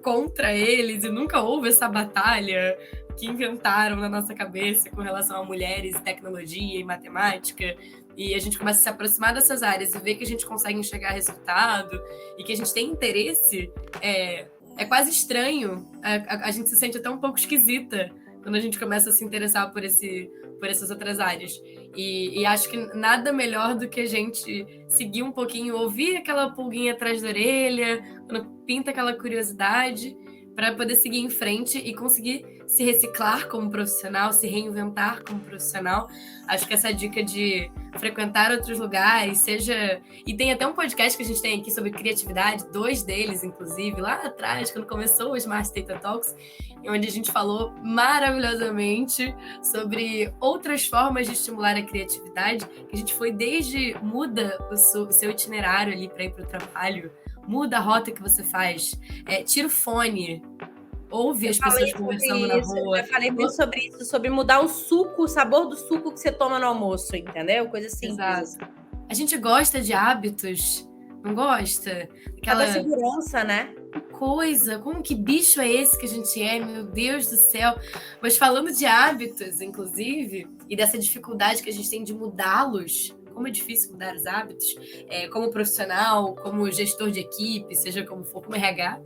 contra eles e nunca houve essa batalha que inventaram na nossa cabeça com relação a mulheres, tecnologia e matemática, e a gente começa a se aproximar dessas áreas e ver que a gente consegue enxergar resultado e que a gente tem interesse, é quase estranho, a gente se sente até um pouco esquisita quando a gente começa a se interessar por essas outras áreas. E acho que nada melhor do que a gente seguir um pouquinho, ouvir aquela pulguinha atrás da orelha, quando pinta aquela curiosidade, para poder seguir em frente e conseguir se reciclar como profissional, se reinventar como profissional. Acho que essa dica de frequentar outros lugares, seja... E tem até um podcast que a gente tem aqui sobre criatividade, 2 deles, inclusive, lá atrás, quando começou o Smart Data Talks, onde a gente falou maravilhosamente sobre outras formas de estimular a criatividade, que a gente foi desde muda o seu itinerário ali para ir para o trabalho, muda a rota que você faz, tira o fone, ouve as pessoas conversando na rua. Eu falei muito sobre isso, sobre mudar o suco, o sabor do suco que você toma no almoço, entendeu? Coisa simples. Exato. A gente gosta de hábitos, não gosta? Aquela segurança, né? Coisa, como que bicho é esse que a gente é, meu Deus do céu. Mas falando de hábitos, inclusive, e dessa dificuldade que a gente tem de mudá-los, como é difícil mudar os hábitos, como profissional, como gestor de equipe, seja como for, como RH,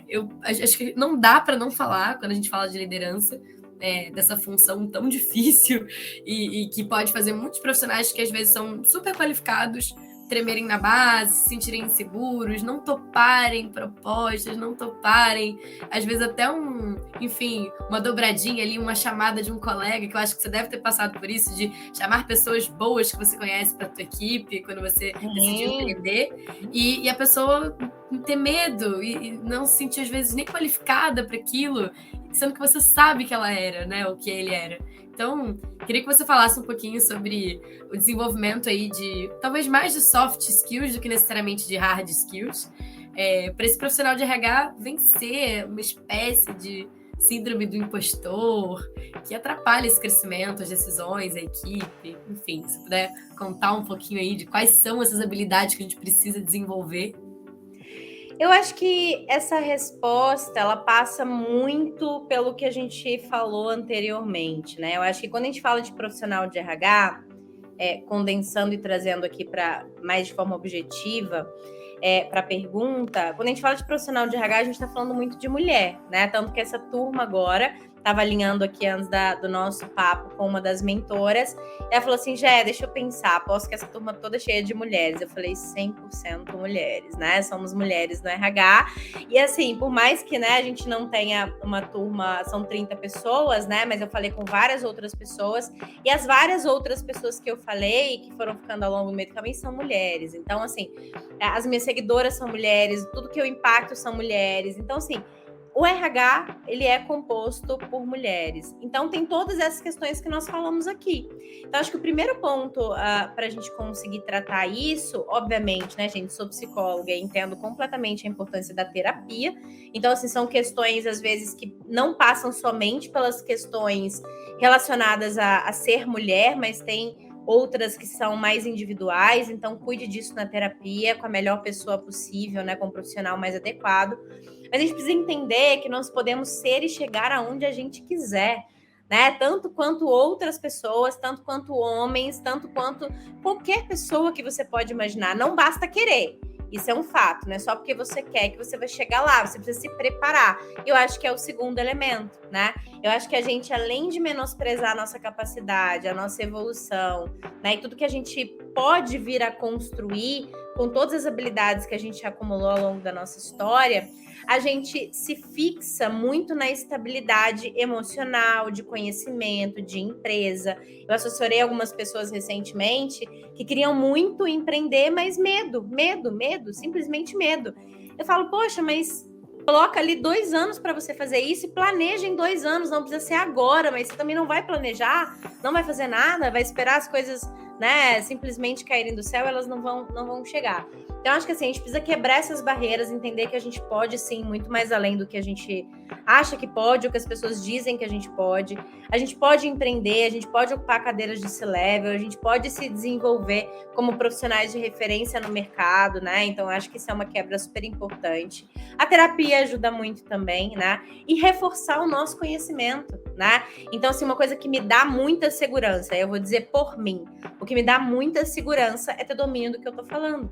eu acho que não dá para não falar, quando a gente fala de liderança, dessa função tão difícil e que pode fazer muitos profissionais que às vezes são super qualificados tremerem na base, se sentirem inseguros, não toparem propostas, não toparem, às vezes até uma dobradinha ali, uma chamada de um colega, que eu acho que você deve ter passado por isso, de chamar pessoas boas que você conhece para a tua equipe, quando você decidiu empreender, e a pessoa ter medo e não se sentir, às vezes, nem qualificada para aquilo, sendo que você sabe que ela era, né, o que ele era. Então, queria que você falasse um pouquinho sobre o desenvolvimento aí de, talvez mais de soft skills do que necessariamente de hard skills, para esse profissional de RH vencer uma espécie de síndrome do impostor, que atrapalha esse crescimento, as decisões, a equipe, enfim, se puder contar um pouquinho aí de quais são essas habilidades que a gente precisa desenvolver. Eu acho que essa resposta, ela passa muito pelo que a gente falou anteriormente, né? Eu acho que quando a gente fala de profissional de RH, condensando e trazendo aqui para mais de forma objetiva, para a pergunta, quando a gente fala de profissional de RH, a gente está falando muito de mulher, né? Tanto que essa turma agora estava alinhando aqui antes do nosso papo com uma das mentoras, e ela falou assim, Gé, deixa eu pensar, aposto que essa turma toda é cheia de mulheres. Eu falei, 100% mulheres, né? Somos mulheres no RH, e assim, por mais que, né, a gente não tenha uma turma, são 30 pessoas, né, mas eu falei com várias outras pessoas, e as várias outras pessoas que eu falei, que foram ficando ao longo do meio do caminho, são mulheres. Então, assim, as minhas seguidoras são mulheres, tudo que eu impacto são mulheres. Então, assim, o RH, ele é composto por mulheres. Então, tem todas essas questões que nós falamos aqui. Então, acho que o primeiro ponto para a gente conseguir tratar isso, obviamente, né, gente, sou psicóloga e entendo completamente a importância da terapia. Então, assim, são questões, às vezes, que não passam somente pelas questões relacionadas a ser mulher, mas tem outras que são mais individuais. Então, cuide disso na terapia com a melhor pessoa possível, né, com o profissional mais adequado. Mas a gente precisa entender que nós podemos ser e chegar aonde a gente quiser, né? Tanto quanto outras pessoas, tanto quanto homens, tanto quanto qualquer pessoa que você pode imaginar. Não basta querer. Isso é um fato, não é só porque você quer que você vai chegar lá, você precisa se preparar. Eu acho que é o segundo elemento, né? Eu acho que a gente, além de menosprezar a nossa capacidade, a nossa evolução, né? E tudo que a gente pode vir a construir com todas as habilidades que a gente acumulou ao longo da nossa história, a gente se fixa muito na estabilidade emocional, de conhecimento, de empresa. Eu assessorei algumas pessoas recentemente que queriam muito empreender, mas medo, simplesmente medo. Eu falo, poxa, mas coloca ali 2 anos para você fazer isso e planeja em 2 anos, não precisa ser agora, mas você também não vai planejar, não vai fazer nada, vai esperar as coisas, né, simplesmente caírem do céu, elas não vão chegar. Então, acho que assim, a gente precisa quebrar essas barreiras, entender que a gente pode, sim, muito mais além do que a gente acha que pode, ou que as pessoas dizem que a gente pode. A gente pode empreender, a gente pode ocupar cadeiras de C-level, a gente pode se desenvolver como profissionais de referência no mercado, né? Então, acho que isso é uma quebra super importante. A terapia ajuda muito também, né? E reforçar o nosso conhecimento, né? Então, assim, uma coisa que me dá muita segurança, eu vou dizer por mim, o que me dá muita segurança é ter domínio do que eu tô falando.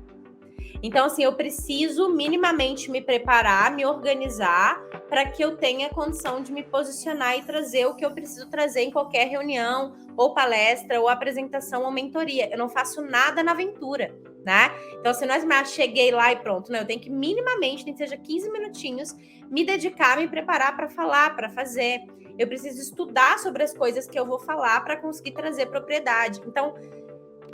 Então, assim, eu preciso minimamente me preparar, me organizar para que eu tenha condição de me posicionar e trazer o que eu preciso trazer em qualquer reunião, ou palestra, ou apresentação, ou mentoria. Eu não faço nada na aventura, né? Então, se nós cheguei lá e pronto, né? Eu tenho que minimamente, nem que seja 15 minutinhos, me dedicar, me preparar para falar, para fazer. Eu preciso estudar sobre as coisas que eu vou falar para conseguir trazer propriedade. Então,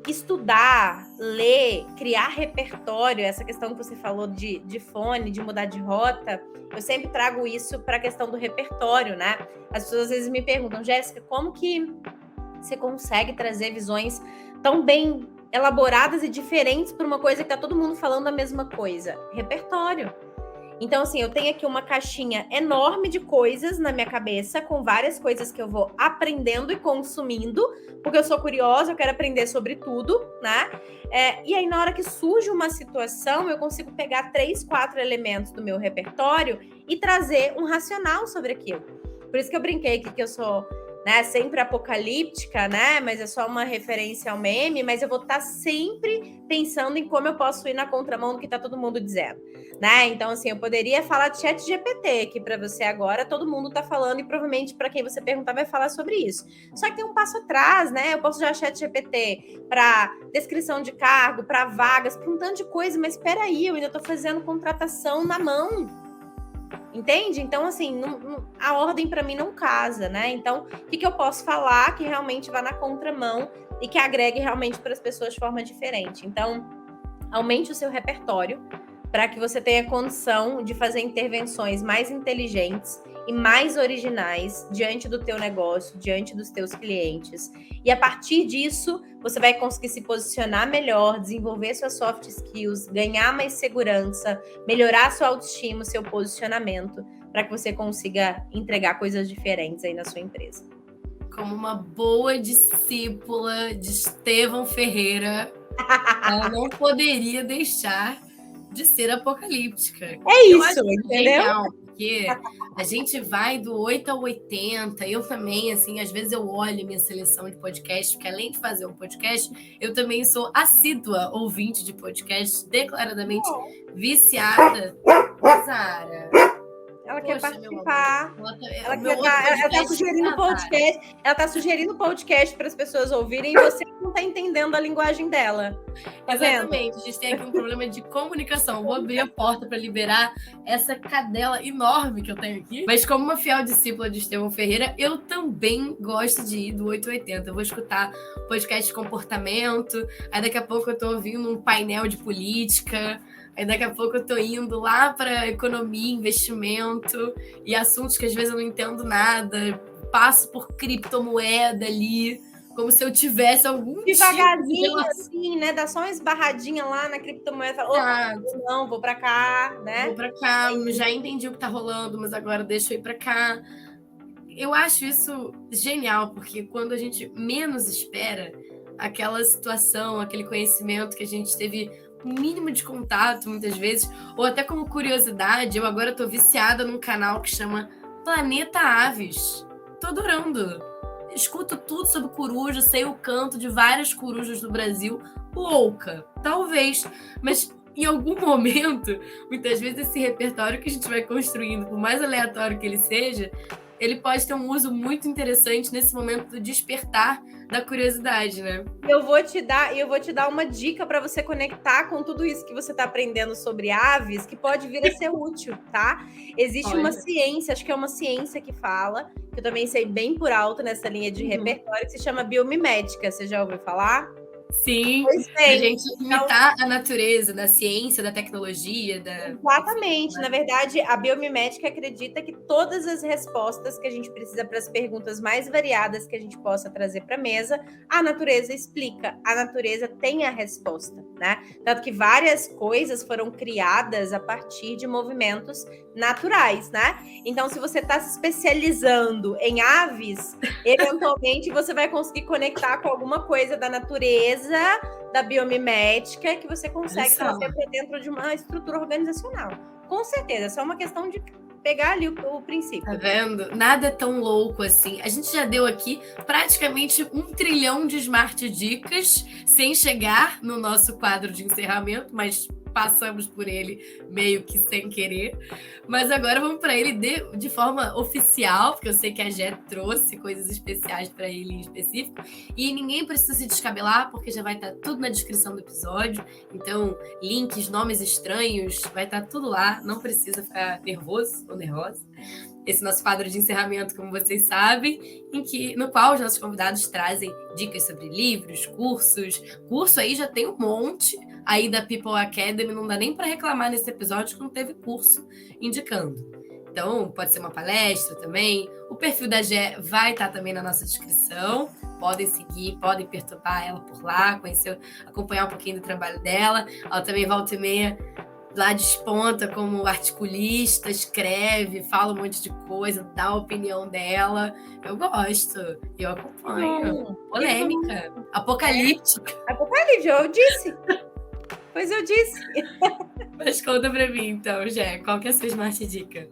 estudar, ler, criar repertório, essa questão que você falou de fone, de mudar de rota, eu sempre trago isso para a questão do repertório, né? As pessoas às vezes me perguntam, Jéssica, como que você consegue trazer visões tão bem elaboradas e diferentes para uma coisa que tá todo mundo falando a mesma coisa? Repertório. Então, assim, eu tenho aqui uma caixinha enorme de coisas na minha cabeça, com várias coisas que eu vou aprendendo e consumindo, porque eu sou curiosa, eu quero aprender sobre tudo, né? E aí, na hora que surge uma situação, eu consigo pegar 3, 4 elementos do meu repertório e trazer um racional sobre aquilo. Por isso que eu brinquei que eu sou, né, sempre apocalíptica, né? Mas é só uma referência ao meme, mas eu vou estar sempre pensando em como eu posso ir na contramão do que tá todo mundo dizendo, né? Então, assim, eu poderia falar de ChatGPT aqui para você agora, todo mundo tá falando e provavelmente para quem você perguntar vai falar sobre isso. Só que tem um passo atrás, né? Eu posso usar ChatGPT para descrição de cargo, para vagas, para um tanto de coisa, mas espera aí, eu ainda tô fazendo contratação na mão. Entende? Então, assim, a ordem para mim não casa, né? Então, o que eu posso falar que realmente vá na contramão e que agregue realmente para as pessoas de forma diferente? Então, aumente o seu repertório para que você tenha condição de fazer intervenções mais inteligentes e mais originais diante do teu negócio, diante dos teus clientes. E a partir disso, você vai conseguir se posicionar melhor, desenvolver suas soft skills, ganhar mais segurança, melhorar sua autoestima, seu posicionamento, para que você consiga entregar coisas diferentes aí na sua empresa. Como uma boa discípula de Estevão Ferreira, ela não poderia deixar de ser apocalíptica. É isso, entendeu? Genial, porque a gente vai do 8 ao 80, eu também, assim, às vezes eu olho minha seleção de podcast, porque além de fazer um podcast, eu também sou assídua ouvinte de podcast, declaradamente viciada. Zara, ela quer participar. Ela tá sugerindo podcast. Ela tá sugerindo podcast para as pessoas ouvirem e você não tá entendendo a linguagem dela. Tá Exatamente. vendo? A gente tem aqui um problema de comunicação. Vou abrir a porta para liberar essa cadela enorme que eu tenho aqui. Mas como uma fiel discípula de Estevão Ferreira, eu também gosto de ir do 880. Eu vou escutar podcast de comportamento. Aí daqui a pouco eu tô ouvindo um painel de política. Aí daqui a pouco eu tô indo lá para economia, investimento e assuntos que às vezes eu não entendo nada. Passo por criptomoeda ali, como se eu tivesse algum devagarzinho, assim, né? Dá só uma esbarradinha lá na criptomoeda. Não, vou para cá, né? Vou para cá, já entendi o que tá rolando, mas agora deixa eu ir para cá. Eu acho isso genial, porque quando a gente menos espera, aquela situação, aquele conhecimento que a gente teve mínimo de contato, muitas vezes, ou até como curiosidade, eu agora tô viciada num canal que chama Planeta Aves. Tô adorando. Escuto tudo sobre coruja, sei o canto de várias corujas do Brasil. Louca, talvez, mas em algum momento, muitas vezes esse repertório que a gente vai construindo, por mais aleatório que ele seja, ele pode ter um uso muito interessante nesse momento do despertar da curiosidade, né? Eu vou te dar uma dica para você conectar com tudo isso que você está aprendendo sobre aves, que pode vir a ser útil, tá? Existe uma ciência, acho que é uma ciência que fala, que eu também sei bem por alto nessa linha de repertório, que se chama biomimética. Você já ouviu falar? Sim, Pois a bem, gente então, imitar a natureza, da ciência, da tecnologia, exatamente. Na verdade, a biomimética acredita que todas as respostas que a gente precisa para as perguntas mais variadas que a gente possa trazer para a mesa, a natureza explica, a natureza tem a resposta, né? Tanto que várias coisas foram criadas a partir de movimentos naturais, né? Então, se você está se especializando em aves, eventualmente você vai conseguir conectar com alguma coisa da natureza, da biomimética, que você consegue trazer para dentro de uma estrutura organizacional. Com certeza, é só uma questão de pegar ali o princípio. Tá vendo? Nada é tão louco assim. A gente já deu aqui praticamente 1 trilhão de smart dicas, sem chegar no nosso quadro de encerramento, mas passamos por ele meio que sem querer. Mas agora vamos para ele de forma oficial, porque eu sei que a Jé trouxe coisas especiais para ele em específico. E ninguém precisa se descabelar, porque já vai estar tudo na descrição do episódio. Então, links, nomes estranhos, vai estar tudo lá. Não precisa ficar nervoso ou nervosa. Esse nosso quadro de encerramento, como vocês sabem, no qual os nossos convidados trazem dicas sobre livros, cursos. Curso aí já tem um monte. Aí da People Academy não dá nem para reclamar nesse episódio que não teve curso indicando. Então, pode ser uma palestra também. O perfil da Jé vai estar também na nossa descrição. Podem seguir, podem perturbar ela por lá, conhecer, acompanhar um pouquinho do trabalho dela. Ela também volta e meia lá desponta como articulista, escreve, fala um monte de coisa, dá a opinião dela. Eu gosto, eu acompanho. Polêmica, apocalíptica. Apocalipse, eu disse. Pois eu disse. Mas conta pra mim, então, Jé, qual que é a sua smart dica?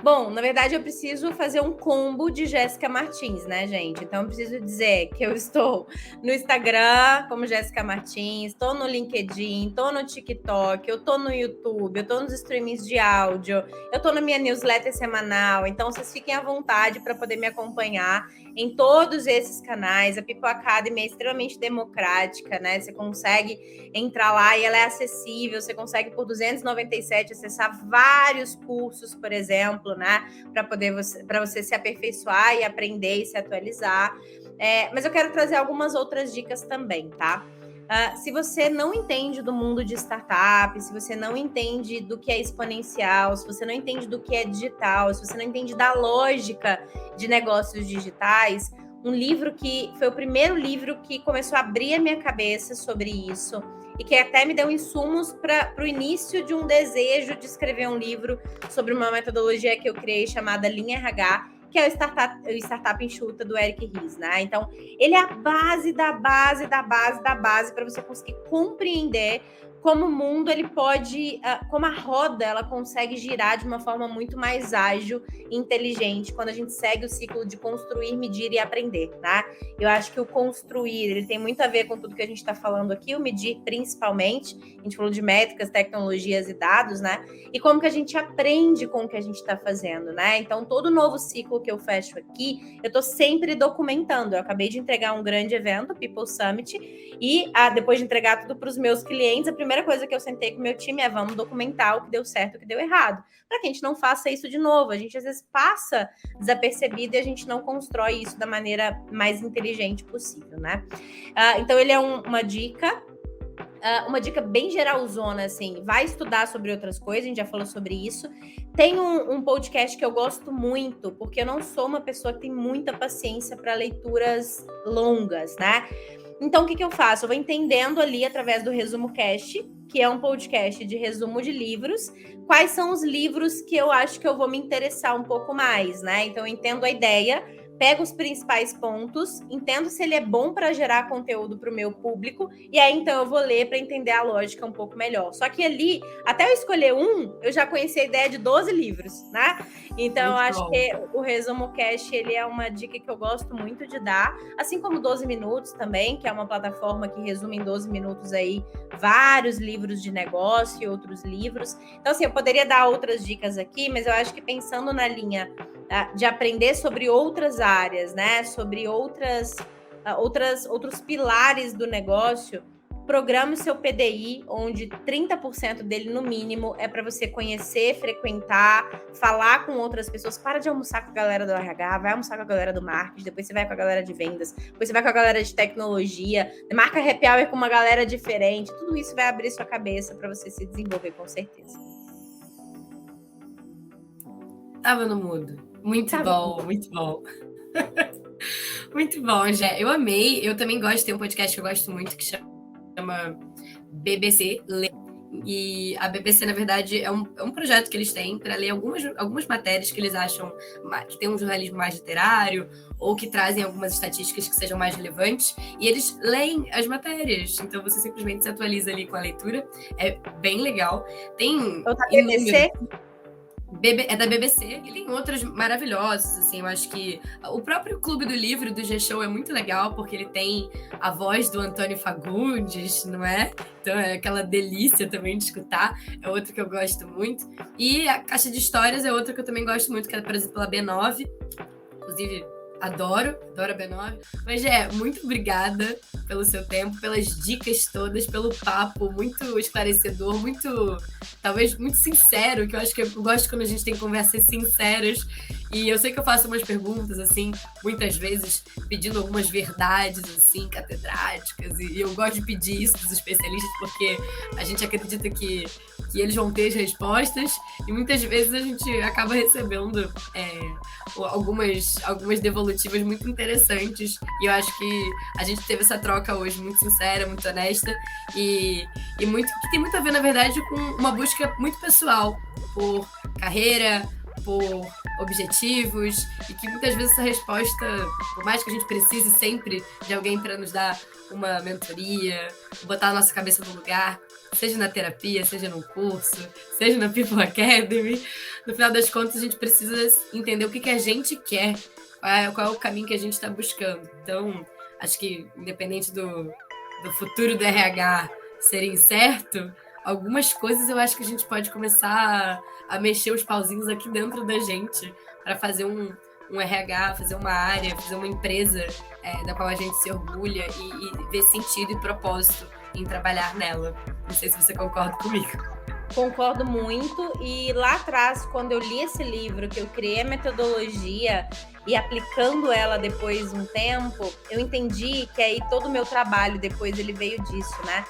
Bom, na verdade, eu preciso fazer um combo de Jéssica Martins, né, gente? Então, eu preciso dizer que eu estou no Instagram como Jéssica Martins, estou no LinkedIn, estou no TikTok, eu estou no YouTube, eu estou nos streamings de áudio, eu estou na minha newsletter semanal. Então, vocês fiquem à vontade para poder me acompanhar em todos esses canais. A People Academy é extremamente democrática, né? Você consegue entrar lá e ela é acessível. Você consegue, por R$297, acessar vários cursos, por exemplo, né? Para você se aperfeiçoar e aprender e se atualizar. Mas eu quero trazer algumas outras dicas também, tá? Se você não entende do mundo de startup, se você não entende do que é exponencial, se você não entende do que é digital, se você não entende da lógica de negócios digitais, um livro que foi o primeiro livro que começou a abrir a minha cabeça sobre isso e que até me deu insumos para o início de um desejo de escrever um livro sobre uma metodologia que eu criei chamada Lean RH, que é o Startup Enxuta do Eric Ries, né? Então, ele é a base da base da base da base para você conseguir compreender como o mundo ele pode, como a roda ela consegue girar de uma forma muito mais ágil e inteligente quando a gente segue o ciclo de construir, medir e aprender, tá? Eu acho que o construir, ele tem muito a ver com tudo que a gente está falando aqui, o medir principalmente, a gente falou de métricas, tecnologias e dados, né? E como que a gente aprende com o que a gente está fazendo, né? Então, todo novo ciclo que eu fecho aqui, eu estou sempre documentando. Eu acabei de entregar um grande evento, People Summit, e depois de entregar tudo para os meus clientes, a primeira coisa que eu sentei com o meu time é vamos documentar o que deu certo e o que deu errado, para que a gente não faça isso de novo. A gente às vezes passa desapercebido e a gente não constrói isso da maneira mais inteligente possível, né? Então ele é uma dica bem geralzona, assim, vai estudar sobre outras coisas, a gente já falou sobre isso. Tem um podcast que eu gosto muito, porque eu não sou uma pessoa que tem muita paciência para leituras longas, né? Então, o que eu faço? Eu vou entendendo ali, através do Resumo Cast, que é um podcast de resumo de livros, quais são os livros que eu acho que eu vou me interessar um pouco mais, né? Então, eu entendo a ideia, pego os principais pontos, entendo se ele é bom para gerar conteúdo para o meu público, e aí então eu vou ler para entender a lógica um pouco melhor. Só que ali, até eu escolher eu já conheci a ideia de 12 livros, né? Então, eu acho que o Resumo Cast, ele é uma dica que eu gosto muito de dar, assim como 12 Minutos também, que é uma plataforma que resume em 12 minutos aí vários livros de negócio e outros livros. Então, assim, eu poderia dar outras dicas aqui, mas eu acho que pensando na linha de aprender sobre outras áreas, né? Sobre outros pilares do negócio. programe o seu PDI, onde 30% dele, no mínimo, é para você conhecer, frequentar, falar com outras pessoas. Para de almoçar com a galera do RH, vai almoçar com a galera do marketing, depois você vai com a galera de vendas, depois você vai com a galera de tecnologia, marca happy hour com uma galera diferente. Tudo isso vai abrir sua cabeça para você se desenvolver, com certeza. Tava no mudo. Muito bom. Muito bom, Jé. Eu amei. Eu também gosto, tem um podcast que eu gosto muito que chama BBC Lê. E a BBC, na verdade, é um projeto que eles têm para ler algumas matérias que eles acham que tem um jornalismo mais literário ou que trazem algumas estatísticas que sejam mais relevantes. E eles leem as matérias. Então você simplesmente se atualiza ali com a leitura. É bem legal. Tem da BBC? É da BBC e tem outras maravilhosas, assim, eu acho que o próprio Clube do Livro do G-Show é muito legal, porque ele tem a voz do Antônio Fagundes, não é? Então é aquela delícia também de escutar, é outro que eu gosto muito. E a Caixa de Histórias é outra que eu também gosto muito, que é, por exemplo, pela B9, inclusive adoro a B9. Mas, muito obrigada pelo seu tempo, pelas dicas todas, pelo papo muito esclarecedor, talvez muito sincero, que eu acho que eu gosto quando a gente tem conversas sinceras. E eu sei que eu faço umas perguntas, assim, muitas vezes pedindo algumas verdades, assim, catedráticas, e eu gosto de pedir isso dos especialistas, porque a gente acredita que eles vão ter as respostas, e muitas vezes a gente acaba recebendo algumas devolutivas muito interessantes, e eu acho que a gente teve essa troca hoje muito sincera, muito honesta, e que tem muito a ver, na verdade, com uma busca muito pessoal por carreira, por objetivos, e que muitas vezes essa resposta, por mais que a gente precise sempre de alguém para nos dar uma mentoria, botar a nossa cabeça no lugar, seja na terapia, seja num curso, seja na People Academy, no final das contas a gente precisa entender o que a gente quer, qual é o caminho que a gente está buscando. Então, acho que independente do futuro do RH ser incerto, algumas coisas eu acho que a gente pode começar a mexer os pauzinhos aqui dentro da gente para fazer um RH, fazer uma área, fazer uma empresa da qual a gente se orgulha e ver sentido e propósito em trabalhar nela. Não sei se você concorda comigo. Concordo muito, e lá atrás, quando eu li esse livro, que eu criei a metodologia e aplicando ela depois de um tempo, eu entendi que aí todo o meu trabalho depois ele veio disso, né?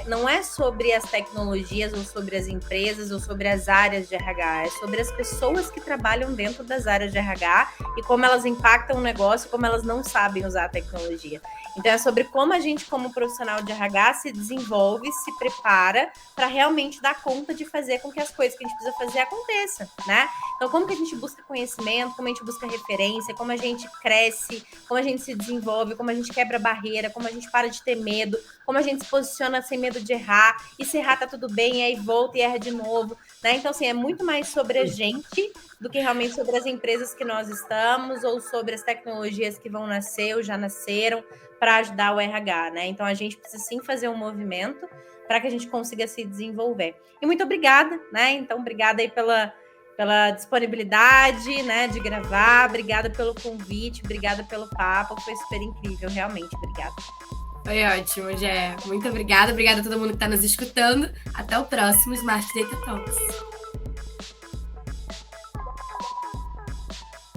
Não é sobre as tecnologias ou sobre as empresas ou sobre as áreas de RH, é sobre as pessoas que trabalham dentro das áreas de RH e como elas impactam o negócio, como elas não sabem usar a tecnologia. Então é sobre como a gente, como profissional de RH, se desenvolve, se prepara para realmente dar conta de fazer com que as coisas que a gente precisa fazer aconteçam, né? Então como que a gente busca conhecimento, como a gente busca referência, como a gente cresce, como a gente se desenvolve, como a gente quebra barreira, como a gente para de ter medo, como a gente se posiciona sem medo de errar, e se errar tá tudo bem, e aí volta e erra de novo, né? Então, assim, é muito mais sobre a gente do que realmente sobre as empresas que nós estamos ou sobre as tecnologias que vão nascer ou já nasceram para ajudar o RH, né? Então, a gente precisa sim fazer um movimento para que a gente consiga se desenvolver. E muito obrigada, né? Então, obrigada aí pela disponibilidade, né, de gravar, obrigada pelo convite, obrigada pelo papo, foi super incrível, realmente, obrigada. Foi ótimo, Jé. Muito obrigada a todo mundo que está nos escutando. Até o próximo Smart Data Talks.